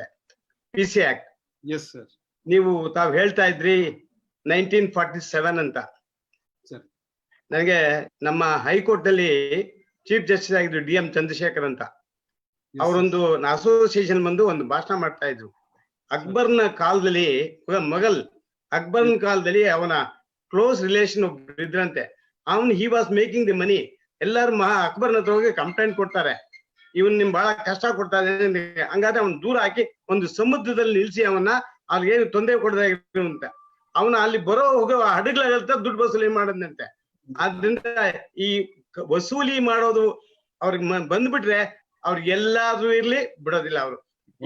PC Act. Yes, sir. ನೀವು ತಾವು ಹೇಳ್ತಾ ಇದ್ರಿ 1947 ಅಂತ. Sir. ನನಗೆ ನಮ್ಮ high court ನಲ್ಲಿ chief justice ಆಗಿದ್ರು DM Chandrashekhar ಅಂತ. Yes, ಅವರೊಂದು ಅಸೋಸಿಯೇಷನ್ ಬಂದು ಒಂದು ಭಾಷಣ ಮಾಡ್ತಾ ಇದ್ರು. ಅಕ್ಬರ್ನ ಕಾಲದಲ್ಲಿ ಮೊಘಲ್ ಅಕ್ಬರ್ನ ಕಾಲದಲ್ಲಿ ಅವನ ಕ್ಲೋಸ್ ರಿಲೇಷನ್ ಒಬ್ರು ಇದ್ರಂತೆ. ಅವನ್ he was making the money. ಎಲ್ಲಾರು ಅಕ್ಬರ್ನ ಹತ್ರ ಹೋಗಿ ಕಂಪ್ಲೇಂಟ್ ಕೊಡ್ತಾರೆ, ಇವನ್ ನಿಮ್ ಬಹಳ ಕಷ್ಟ ಕೊಡ್ತಾ ಇದ್ದಾನೆ, ಹಂಗಾದ್ರೆ ಅವ್ನ್ ದೂರ ಹಾಕಿ ಒಂದು ಸಮುದ್ರದಲ್ಲಿ ನಿಲ್ಸಿ ಅವನ್ನ ಅವ್ರಿಗೆ ಏನು ತೊಂದರೆ ಕೊಡದಾಗಿರುವಂತ. ಅವನ ಅಲ್ಲಿ ಬರೋ ಹೋಗೋ ಹಡಗ್ಲಾಗಲ್ತ ದುಡ್ಡು ವಸೂಲಿ ಮಾಡದಂತೆ. ಆದ್ರಿಂದ ಈ ವಸೂಲಿ ಮಾಡೋದು ಅವ್ರಿಗೆ ಬಂದ್ಬಿಟ್ರೆ ಅವ್ರಿಗೆ ಎಲ್ಲಾದ್ರೂ ಇರ್ಲಿ ಬಿಡೋದಿಲ್ಲ ಅವರು.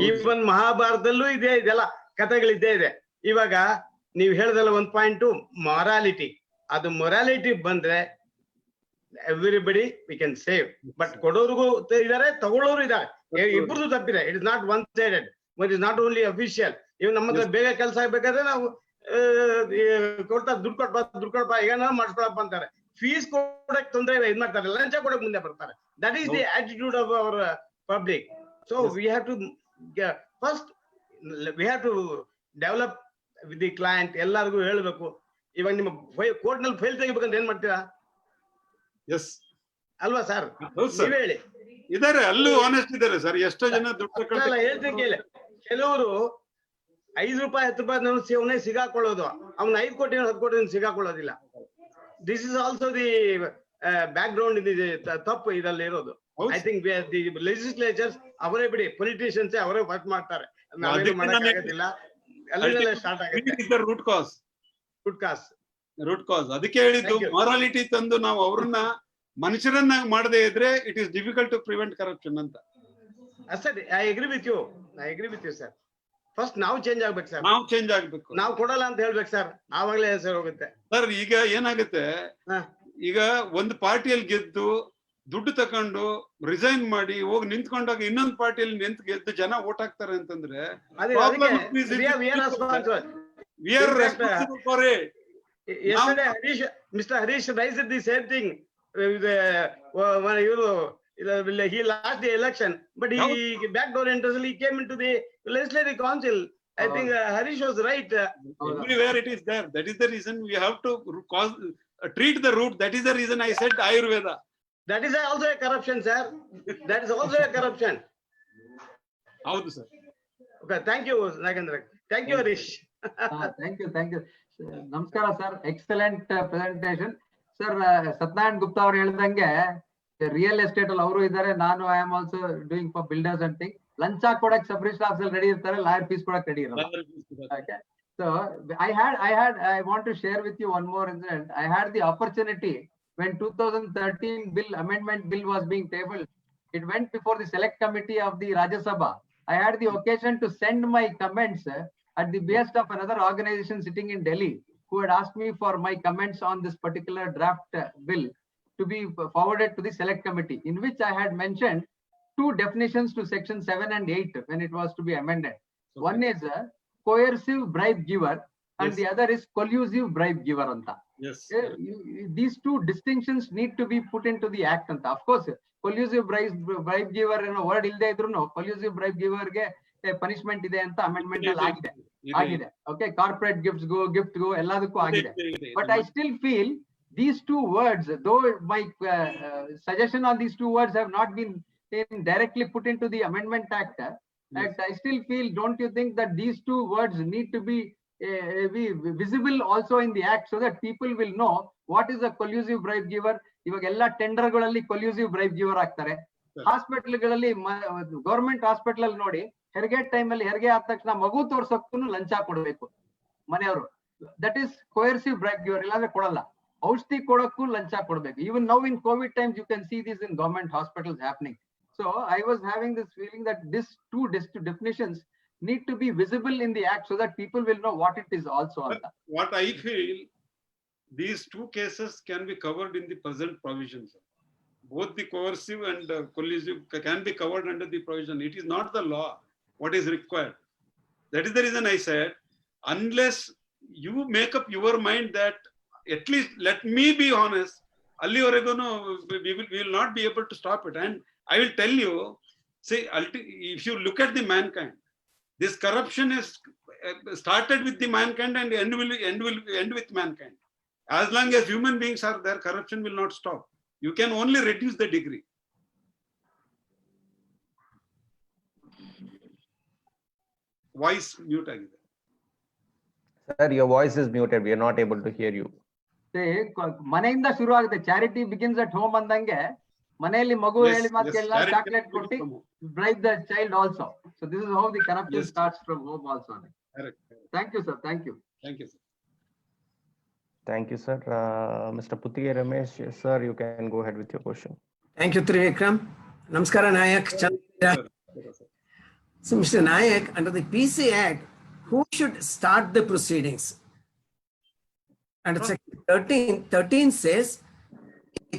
ಈವನ್ ಮಹಾಭಾರತದಲ್ಲೂ ಇದೆ, ಇದೆಲ್ಲ ಕಥೆಗಳಿದ್ದೇ ಇದೆ. ಇವಾಗ ನೀವ್ ಹೇಳ್ದಲ್ಲ 1.2 ಮೊರಾಲಿಟಿ, ಅದು ಮೊರಾಲಿಟಿ ಬಂದ್ರೆ everybody we can save. But ಕೊಡೋರ್ಗೂ ಇದಾರೆ, ತಗೊಳ್ಳೋರು ಇದಾರೆ, ಇಬ್ಬರದು ತಪ್ಪಿದೆ. It is not one sided, but is not only official. ಇವ್ ನಮ್ಮ ಹತ್ರ ಬೇಗ ಕೆಲಸ ಆಗ್ಬೇಕಾದ್ರೆ ನಾವು ಕೊಡ್ತಾ ದುಡ್ಡು ಕೊಡ್ಬಾ ಈಗ ನಾವು ಮಾಡಿಸ್ಕೊಳಪ್ಪ ಅಂತಾರೆ. ಫೀಸ್ ಕೊಡಕ್ ತೊಂದರೆ ಇದ್ ಮಾಡ್ತಾರೆ, ಲಂಚ ಕೊಡಕ್ ಮುಂದೆ ಬರ್ತಾರೆ. That is the attitude of our public. So we have to first we have to develop with the client. ಎಲ್ಲರಿಗೂ ಹೇಳ್ಬೇಕು. ಇವಾಗ ನಿಮ್ಮ ಕೋರ್ಟ್ ನಲ್ಲಿ ಫೈಲ್ ತೆಗಿಬೇಕಂತ ಏನ್ ಮಾಡ್ತೀರಾ ಎಸ್ ಅಲ್ವಾ ಸರ್? ನೀವ್ ಹೇಳಿ. ಇದಾರೆ, ಅಲ್ಲೂ ಆನೆಸ್ಟ್ ಇದಾರೆ ಸರ್. ಎಷ್ಟೋ ಜನ ದುಡ್ಡು ಹೇಳ್ತೀನಿ ಕೇಳಿ. ಕೆಲವರು 5 ರೂಪಾಯಿ 10 ರೂಪಾಯಿ ಅವನೇ ಸಿಗಾಕೊಳ್ಳೋದು, ಅವ್ನ 5 ಕೋಟಿ 10 ಕೋಟಿ ಸಿಗಾಕೊಳ್ಳೋದಿಲ್ಲ. This is also the background ಇದೆ ತಪ್ಪು ಇದರಲ್ಲಿ ಇರೋದು. ಐ ಥಿಂಕ್ ದಿ ಲೆಜಿಸ್ಲೇಚರ್ಸ್ ಅವರೇ ಬಿಡಿ, ಪೊಲಿಟಿಷಿಯನ್ಸ್ ಅವರೇ ವರ್ಕ್ ಮಾಡ್ತಾರೆ, ನಾವೇನು ಮಾಡಕ್ಕಾಗೋದಿಲ್ಲ. ಅಲ್ಲಿಂದಲೇ ಸ್ಟಾರ್ಟ್ ಆಗುತ್ತೆ ರೂಟ್ ಕಾಸ್. ರೂಟ್ ಕಾಸ್ ಅದಕ್ಕೆ ಹೇಳಿದ್ದು, ಮೊರಾಲಿಟಿ ತಂದು ನಾವು ಅವ್ರನ್ನ ಮನುಷ್ಯರನ್ನಾಗಿ ಮಾಡದೇ ಇದ್ರೆ it is difficult to prevent corruption ಅಂತ. Sir I agree with you sir. First ನಾವು ಚೇಂಜ್ ಆಗ್ಬೇಕು ಸರ್. ನಾವು ಚೇಂಜ್ ಆಗ್ಬೇಕು. ನಾವು ಕೊಡಲ್ಲ ಅಂತ ಹೇಳ್ಬೇಕು ಸರ್, ಆವಾಗಲೇ ಸರ್ ಹೋಗುತ್ತೆ ಸರ್. ಈಗ ಏನಾಗುತ್ತೆ, ಈಗ ಒಂದು ಪಾರ್ಟಿಯಲ್ಲಿ ಗೆದ್ದು ದುಡ್ಡು ತಕೊಂಡು ರಿಸೈನ್ ಮಾಡಿ ಹೋಗಿ ನಿಂತ್ಕೊಂಡಾಗ ಇನ್ನೊಂದು ಪಾರ್ಟಿಯಲ್ಲಿ ಗೆದ್ದು ಜನ ವೋಟ್ ಹಾಕ್ತಾರೆ ಅಂತಂದ್ರೆ Mr. Harish raised the same thing. He lost the election, but he backdoor enters. He came into the legislative council. I think Harish was right. Everywhere it is there. That is the reason we have to treat the root. That is the reason I said Ayurveda. That is also a corruption, sir. That is also a corruption. Howdu, sir. Okay, thank you, Nagendra. Thank you, Harish. Thank you. Namaskara, sir. Excellent presentation. Sir, Satnarayan Gupta ಅವರು ಹೇಳಿದಂಗೆ real estate ಅಲ್ಲಿ ಅವರು ಇದ್ದಾರೆ, ನಾನು I am also doing for builders and thing. ಲಂಚ ಕೊಡಕ್ sub register officer ready ಇರ್ತಾರೆ, lawyer fees ಕೊಡಕ್ ರೆಡಿ ಇರಲ್ಲ. So I want to share with you one more incident. I had the opportunity when 2013 amendment bill was being tabled. It went before the select committee of the Rajya Sabha. I had the occasion to send my comments at the behest of another organization sitting in Delhi, who had asked me for my comments on this particular draft bill to be forwarded to the select committee, in which I had mentioned two definitions to section 7 and 8 when it was to be amended. One is coercive bribe giver and Yes. the other is collusive bribe giver anta. Yes. These two distinctions need to be put into the act anta. Of course, collusive bribe giver ಅನ್ನೋ word ಇಲ್ಲದೆ ಇದ್ರೂ collusive bribe giver ಗೆ punishment ಇದೆ ಅಂತ amendment ಅಲ್ಲಿ ಆಗಿದೆ. Okay, corporate gift go ಎಲ್ಲದಕ್ಕೂ ಆಗಿದೆ. But I still feel these two words, though my suggestion on these two words have not been directly put into the amendment act, I still feel, don't you think that these two words need to be visible also in the act so that people will know what is a collusive bribe giver? ಇವಾಗ ಎಲ್ಲ ಟೆಂಡರ್ಗಳಲ್ಲಿ collusive bribe giver ಆಗ್ತಾರೆ. ಹಾಸ್ಪಿಟಲ್ಗಳಲ್ಲಿ government hospital ಅಲ್ಲಿ ನೋಡಿ ಹೆರಿಗೆ time ಅಲ್ಲಿ ಹೆರಿಗೆ ಆದ ತಕ್ಷಣ ಮಗು ತೋರ್ಸಕ್ಕೂ ಲಂಚ ಕೊಡಬೇಕು ಮನೆಯವರು. That is coercive bribe giver, ಇಲ್ಲಾಂದ್ರೆ ಕೊಡಲ್ಲ. ಔಷಧಿ ಕೊಡಕ್ಕೂ ಲಂಚ ಕೊಡಬೇಕು. Even now in COVID times you can see this in government hospitals happening. So I was having this feeling that these two definitions need to be visible in the act so that people will know what it is also. What I feel, these two cases can be covered in the present provisions. Both the coercive and collusive can be covered under the provision. It is not the law what is required. That is the reason I said, unless you make up your mind that, at least let me be honest, we will not be able to stop it. And I will tell you, see, if you look at the mankind, this corruption is started with the mankind and end with mankind. As long as human beings are there, corruption will not stop. You can only reduce the degree. Voice mute agide. Sir, your voice is muted. We are not able to hear you. ಮನೆಯಿಂದ ಶುರು ಆಗುತ್ತೆ. Charity begins at home ಅಂದಂಗೆ ಮನೆಯಲ್ಲಿ ಮಗು ಹೇಳಿ ಮಾತು ಕೇಳಲ್ಲ, chocolate ಕೊಟ್ಟು bribe the child also. So this is how the corruption starts from home also. Correct. Thank you, sir. Thank you. Thank you, sir. Thank you, sir. Mr. Puttige Ramesh, sir, you can go ahead with your question. Thank you, Trivikram. Namaskara, Nayak. So, Mr. Nayak, under the PC Act, who should start the proceedings? Under section 13 says,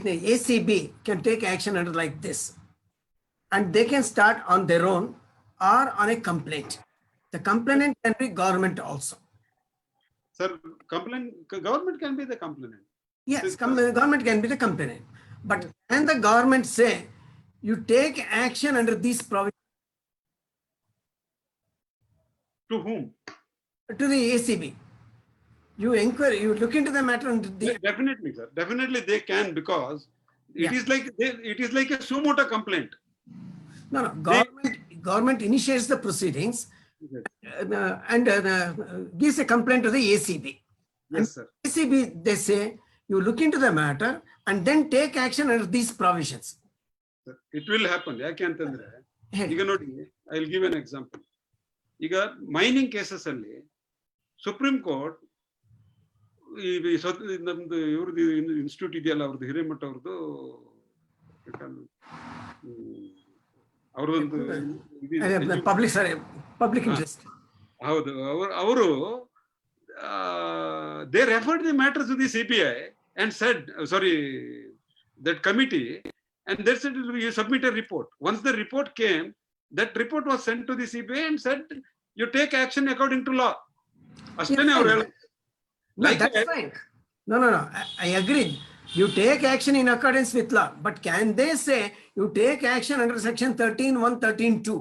the ACB can take action under like this, and they can start on their own or on a complaint. The complainant can be government also. Sir, government can be the complainant. Yes, government can be the complainant. But can the government say, you take action under these provisions? To whom? To the ACB. You inquire, you look into the matter and Definitely, sir. Definitely they can, because it is like a suo motu complaint. No, government initiates the proceedings and gives a complaint to the ACB. Yes, sir. ACB, they say, you look into the matter and then take action under these provisions. Sir, it will happen. ಯಾಕೆಂತಂದ್ರೆ ಈಗ ನೋಡಿ, I will give an example. ಈಗ mining cases ಅಲ್ಲಿ supreme court ನಮ್ದು ಇವ್ರದ್ದು institute ಇದೆಯಲ್ಲ, ಅವ್ರದ್ದು ಹಿರೇಮಠ ಅವ್ರದ್ದು ಅವ್ರದೊಂದು public interest. ಹೌದು, ಅವರು they referred the matter to the CBI and said, that committee, and they said you submit a report. Once the report came, that report was sent to the CBI and said you take action according to law. No, that's fine. No. I agree. You take action in accordance with law, but can they say you take action under section 13(1), 13(2)?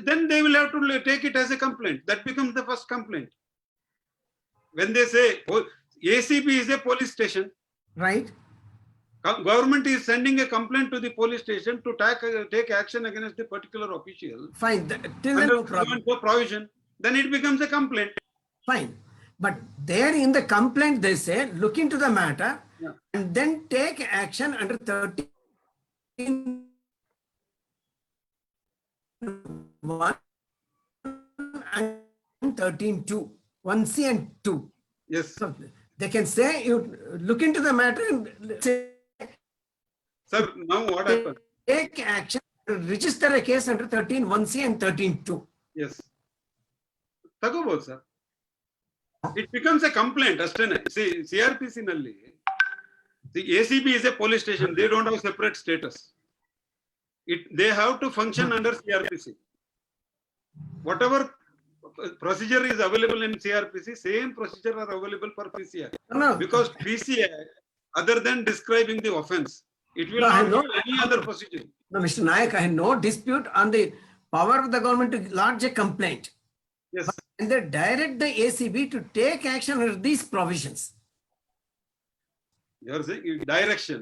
Then they will have to take it as a complaint. That becomes the first complaint. When they say ACB is a police station, Right. Government is sending a complaint to the police station to take action against the particular official. Fine. Till then, no problem. Provision, then it becomes a complaint. Fine. But there in the complaint, they say, look into the matter and then take action under 13(1) and 13(2). 1C and 2. Yes, So they can say you look into the matter and say sir. Now what happened? take action, register a case under 13 1C and 13 2. Yes. ತಗೋಬಹುದು sir. It becomes a complaint ಅಷ್ಟೇನೆ. See, CRPC ನಲ್ಲಿ the ACB is a police station. They don't have separate status. They have to function under CRPC. Whatever procedure is available in CRPC, same procedure are available for PCI. No, Because PCI, other than describing the offense, it will No, I not know. have any other procedure. no, Mr. Nayak, I have no dispute on the power of the government to lodge a complaint. Yes. And they direct the ACB to take action under these provisions. You are saying direction.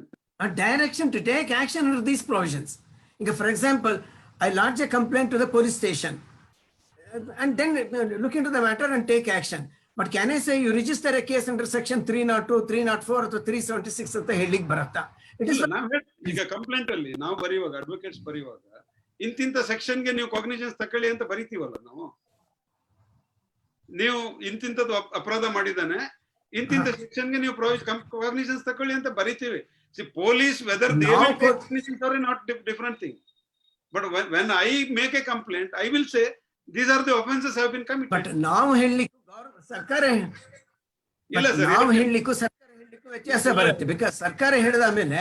A direction to take action under these provisions. For example, I lodge a complaint to the police station and then look into the matter and take action. But can I say you register a case under section 302, 304 or 376 ಅಂತ ಹೇಳಿಕ್ ಬರುತ್ತಾ? It is ಈಗ complaint ಅಲ್ಲಿ ನಾವು ಬರೆಯುವಾಗ advocates ಬರೆಯುವಾಗ ಇಂತಿಂತ ಸೆಕ್ಷನ್ಗೆ ನೀವು ಕಾಗ್ನಿಷನ್ಸ್ ತಕೊಳ್ಳಿ ಅಂತ ಬರಿತೀವಲ್ಲ ನಾವು. ನೀವು ಇಂತಿಂತದ್ದು ಅಪರಾಧ ಮಾಡಿದಾನೆ, ಇಂತಿಂತ ಸೆಕ್ಷನ್ಗೆ ನೀವು ಕಾಗ್ನಿಷನ್ಸ್ ತಕೊಳ್ಳಿ ಅಂತ ಬರಿತೀವಿ. See, police, whether they will take cognizance or not, different thing. But when I make a complaint, I will say these are the offenses have been committed. But ನಾವು ಹೇಳಲಿಕ್ಕೂ ಸರ್ಕಾರ ಇಲ್ಲ ಸರ್, ನಾವು ಹೇಳಲಿಕ್ಕೂ ಸರ್ಕಾರ ಹೇಳಲಿಕ್ಕೂ ವ್ಯತ್ಯಾಸ ಬರುತ್ತೆ. ಬಿಕಾಸ್ ಸರ್ಕಾರ ಹೇಳಿದ ಮೇಲೆ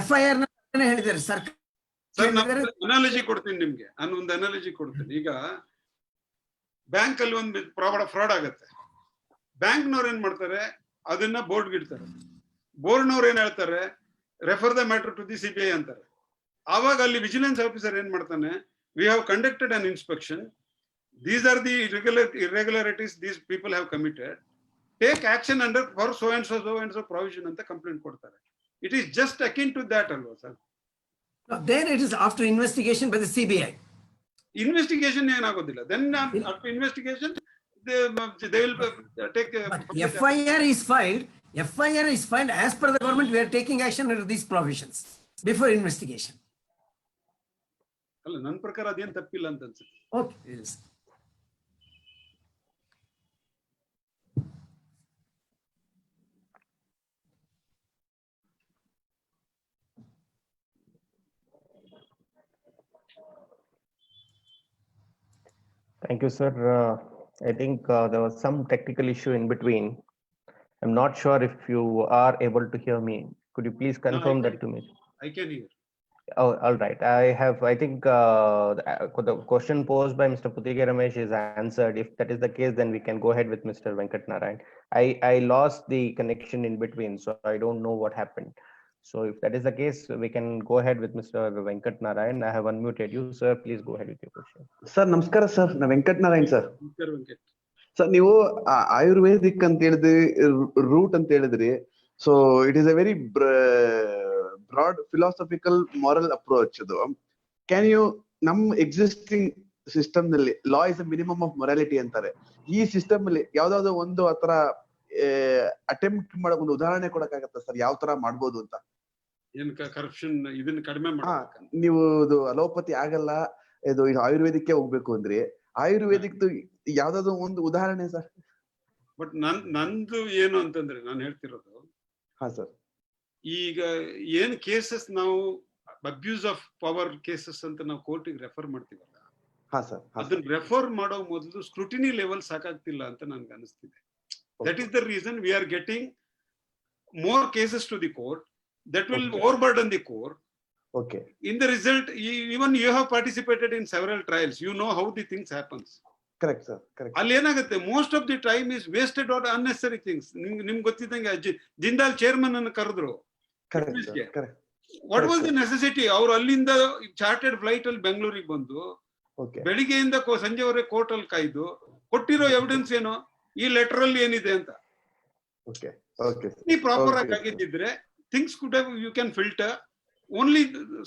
FIR ನ ಹೇಳಿದ್ದಾರೆ ಸರ್ಕಾರ. ಸರ್ ನಾನು ಅನಾಲಜಿ ಕೊಡ್ತೀನಿ ನಿಮ್ಗೆ. ನಾನು ಒಂದು ಅನಾಲಜಿ ಕೊಡ್ತೀನಿ. ಈಗ ಬ್ಯಾಂಕ್ ಅಲ್ಲಿ ಒಂದು ಫ್ರಾಡ್ ಆಗತ್ತೆ. ಬ್ಯಾಂಕ್ನವ್ರು ಏನ್ ಮಾಡ್ತಾರೆ, ಅದನ್ನ ಬೋರ್ಡ್ಗೆ ಇಡ್ತಾರೆ. ಬೋರ್ಡ್ನವ್ರು ಏನ್ ಹೇಳ್ತಾರೆ, refer the matter to the CBI ಅಂತಾರೆ. ಆವಾಗ ಅಲ್ಲಿ ವಿಜಿಲೆನ್ಸ್ ಆಫೀಸರ್ ಏನ್ ಮಾಡ್ತಾನೆ, we have conducted an inspection, these are the irregularities these people have committed, take action under for so and so provision ಅಂತ ಕಂಪ್ಲೇಂಟ್ ಕೊಡ್ತಾರೆ. It is just akin to that ಅಲ್ವಾ sir? Then it is after investigation by the CBI. Investigation ಏನಾಗೋದಿಲ್ಲ. Then after investigation they will take FIR is filed. FIR is filed as per the government. We are taking action under these provisions before investigation. ಅಲ್ಲ, ನನ್ನ ಪ್ರಕಾರ ಅದೇನ್ ತಪ್ಪಿಲ್ಲ ಅಂತ ಅನ್ಸುತ್ತೆ. Okay. Yes. Thank you, sir. I think there was some technical issue in between. I'm not sure if you are able to hear me. Could you please confirm that to me? I can hear. Oh, all right. I think the question posed by Mr. Putige Ramesh is answered. If that is the case, then we can go ahead with Mr. Venkat Narayan. I lost the connection in between, so I don't know what happened. So if that is the case, we can go ahead with Mr. Venkat Narayan. I have unmuted you, sir. Please go ahead with your question. Sir ನಮಸ್ಕಾರ sir, ನಾ Venkat Narayan sir. Venkat sir ನೀವು ayurvedic ಅಂತ ಹೇಳಿದ್ರಿ, root ಅಂತ ಹೇಳಿದ್ರಿ. So it is a very broad philosophical moral approach ಅದು. Can you ನಮ್ existing system ನಲ್ಲಿ law is a minimum of morality ಅಂತಾರೆ. ಈ ಸಿಸ್ಟಮ್ ಅಲ್ಲಿ ಯಾವ್ದಾವ್ದೋ ಒಂದು ಆತರ ಅಟೆಂಪ್ಟ್ ಮಾಡೋ ಒಂದು ಉದಾಹರಣೆ ಕೊಡಕ್ಕಾಗತ್ತಾ ಸರ್, ಯಾವ ತರ ಮಾಡ್ಬೋದು ಅಂತ? ಏನ್ ಕರಪ್ಷನ್ ಇದನ್ನ ಕಡಿಮೆ ಮಾಡ್ಬೇಕು. ನೀವು ಇದು ಅಲೋಪತಿ ಆಗಲ್ಲ, ಇದು ಆಯುರ್ವೇದಿಕ್ಕೆ ಹೋಗ್ಬೇಕು ಅಂದ್ರೆ ಆಯುರ್ವೇದಿಕ್ದು ಯಾವ್ದಾದ್ರು ಒಂದು ಉದಾಹರಣೆ ಸರ್? ಬಟ್ ನಂದು ಏನು ಅಂತಂದ್ರೆ ನಾನು ಹೇಳ್ತಿರೋದು, ಹಾ ಸರ್, ಈಗ ಏನ್ ಕೇಸಸ್ ನಾವು ಅಬ್ಯೂಸ್ ಆಫ್ ಪವರ್ ಕೇಸಸ್ ಅಂತ ನಾವು ಕೋರ್ಟಿಗೆ ರೆಫರ್ ಮಾಡ್ತೀವಲ್ಲ, ಹಾ ಸರ್, ಅದನ್ನ ರೆಫರ್ ಮಾಡೋ ಮೊದಲು ಸ್ಕ್ರೂಟಿನಿ ಲೆವೆಲ್ ಸಾಕಾಗ್ತಿಲ್ಲ ಅಂತ ನನ್ಗೆ ಅನಿಸ್ತಿದೆ. That is the reason we are getting more cases to the court that will overburden the court. Okay. In the result, even you have participated in several trials. You know how the things happens. Correct, sir. Correct. ಅಲ್ಲಿ ಏನಾಗುತ್ತೆ, most of the time is wasted on unnecessary things. ನಿಮ್ಗೆ ಗೊತ್ತಿದ್ದಂಗೆ Jindal chairman ಅನ್ನು ಕರೆದ್ರು. Correct, sir. Correct. What was the necessity? ಅವ್ರು ಅಲ್ಲಿಂದ chartered flight ಅಲ್ಲಿ ಬೆಂಗಳೂರಿಗೆ ಬಂದು ಬೆಳಿಗ್ಗೆಯಿಂದ ಸಂಜೆವರೆಗೆ ಕೋರ್ಟ್ ಅಲ್ಲಿ ಕಾಯ್ದು ಕೊಟ್ಟಿರೋ ಎವಿಡೆನ್ಸ್ ಏನು, ಈ ಲೆಟರ್ ಅಲ್ಲಿ ಏನಿದೆ ಅಂತ ಪ್ರಾಪರ್ ಆಗಿ ಆಗಿದ್ದಿದ್ರೆ things could have, you can filter only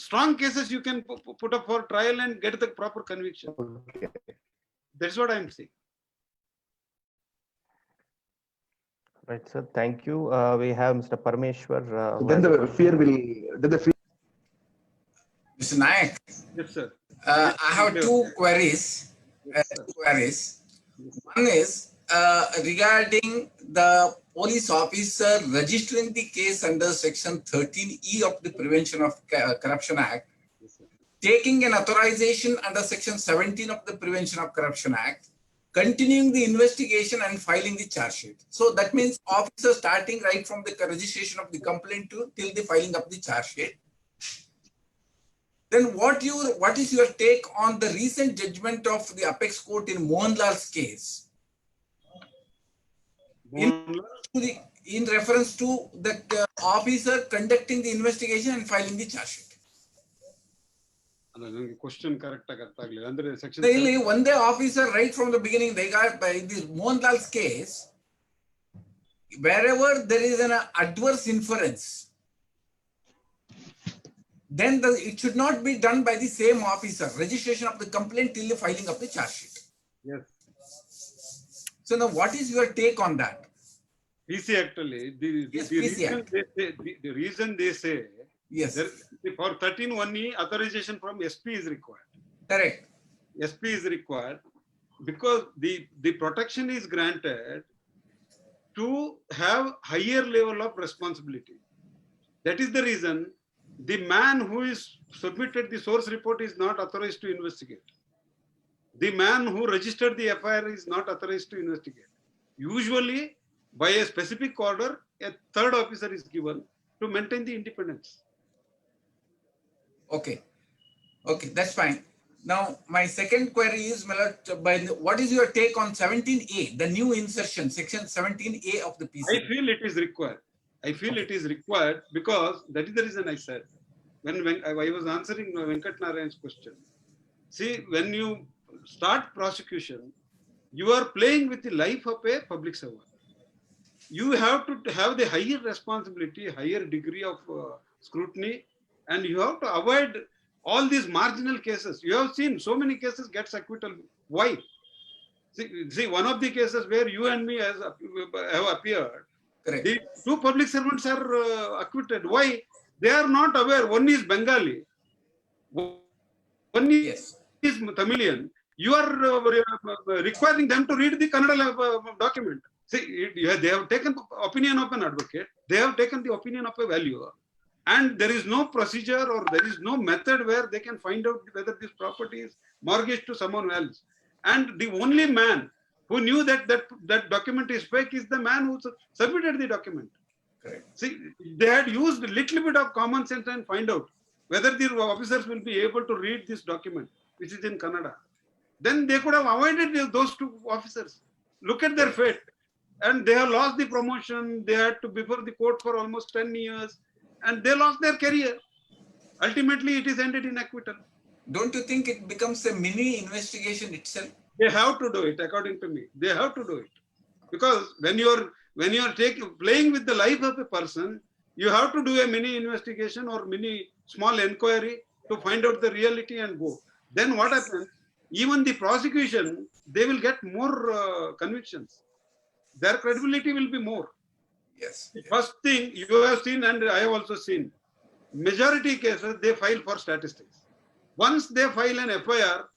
strong cases, you can put up for trial and get the proper conviction. That's what I am saying. Right, sir. Thank you. We have Mr. Parameshwar. Then the fear will. Mr. Nayak. Yes, sir. I have two queries. One is regarding the police officer registering the case under section 13E of the Prevention of Corruption Act, taking an authorization under section 17 of the Prevention of Corruption Act, continuing the investigation and filing the charge sheet. So that means officer starting right from the registration of the complaint till the filing of the charge sheet. Then what is your take on the recent judgment of the Apex Court in Mohanlal's case? In reference to the officer conducting the investigation and filing the charge sheet. Question correct under section. One day officer right from the beginning, they got by this Mohanlal's case, wherever there is an adverse inference, then it should not be done by the same officer, registration of the complaint till the filing of the charge sheet. Yes. So now what is your take on that? PC actually, the reason they say, yes, for 13(1)(e) authorization from SP is required. Correct. SP is required because the protection is granted to have higher level of responsibility. That is the reason the man who is submitted the source report is not authorized to investigate. The man who registered the FIR is not authorized to investigate. Usually, by a specific order, a third officer is given to maintain the independence. Okay. Okay, that's fine. Now, my second query is, what is your take on 17A, the new insertion, section 17A of the PC? I feel it is required. I feel it is required because that is the reason I said, when I was answering Venkat Narayan's question. See, when you start prosecution, you are playing with the life of a public servant. You have to have the higher responsibility, higher degree of scrutiny, and you have to avoid all these marginal cases. You have seen so many cases gets acquittal. Why? See, one of the cases where you and me have appeared, correct, the two public servants are acquitted. Why? They are not aware. One is Bengali, one is Tamilian. You are requiring them to read the Kannada document. See, they have taken opinion of an advocate. They have taken the opinion of a valuer. And there is no procedure or there is no method where they can find out whether this property is mortgaged to someone else. And the only man who knew that document is fake is the man who submitted the document. Correct. See, they had used a little bit of common sense and find out whether the officers will be able to read this document, which is in Kannada. Then they could have avoided those two officers. Look at their fate. And they have lost the promotion. They had to be before the court for almost 10 years. And they lost their career. Ultimately, it is ended in acquittal. Don't you think it becomes a mini investigation itself? They have to do it, according to me. They have to do it. Because when you are playing with the life of a person, you have to do a mini investigation or mini small inquiry to find out the reality and go. Then what happens? Even the prosecution, they will get more convictions. Their credibility will be more. Yes. First thing you have seen, and I have also seen, majority cases, they file for statistics. Once they file an FIR,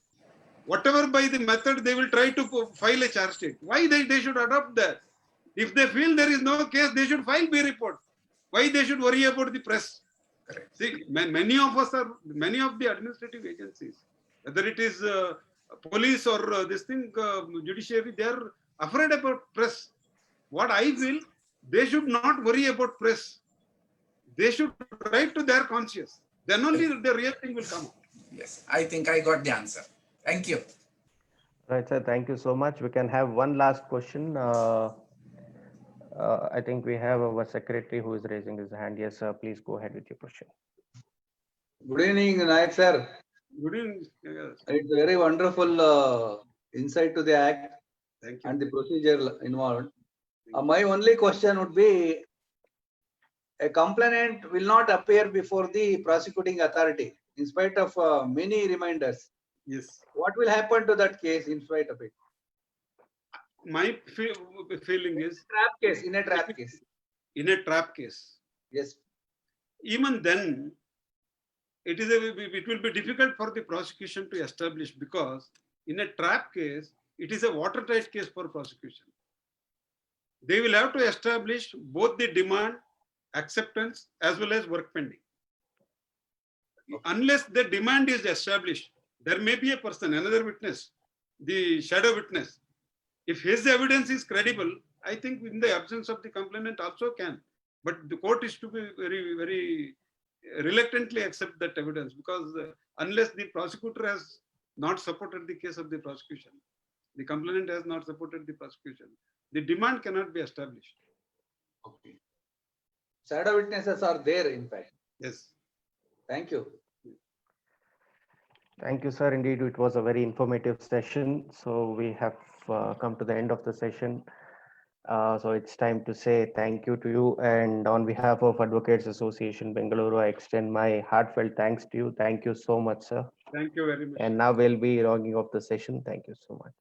whatever by the method, they will try to file a charge sheet. Why they should adopt that? If they feel there is no case, they should file B report. Why they should worry about the press? Correct. See, many of the administrative agencies, whether it is police or judiciary, they are afraid about press. What I feel, they should not worry about press. They should write to their conscience. Then only the real thing will come out. Yes, I think I got the answer. Thank you. Right, sir. Thank you so much. We can have one last question. I think we have our secretary who is raising his hand. Yes, sir. Please go ahead with your question. Good evening, Nayak sir. Good evening. It's very wonderful insight to the act. Thank you. And the procedure involved. My only question would be, a complainant will not appear before the prosecuting authority in spite of many reminders. Yes. What will happen to that case in spite of it? My feeling is In a trap case. In a trap case. Yes. Even then, it will be difficult for the prosecution to establish, because in a trap case, it is a watertight case for prosecution. they will have to establish both the demand, acceptance, as well as work pending. Unless the demand is established, there may be a person, another witness, the shadow witness. If his evidence is credible, I think in the absence of the complainant also can. But the court is to be very, very reluctantly accept that evidence, because unless the prosecutor has not supported the case of the prosecution, the complainant has not supported the prosecution, the demand cannot be established. Okay. Shadow witnesses are there, in fact. Yes. Thank you. Thank you, sir. Indeed, it was a very informative session. So we have come to the end of the session. So it's time to say thank you to you. And on behalf of Advocates Association Bengaluru, I extend my heartfelt thanks to you. Thank you so much, sir. Thank you very much. And now we'll be logging off the session. Thank you so much.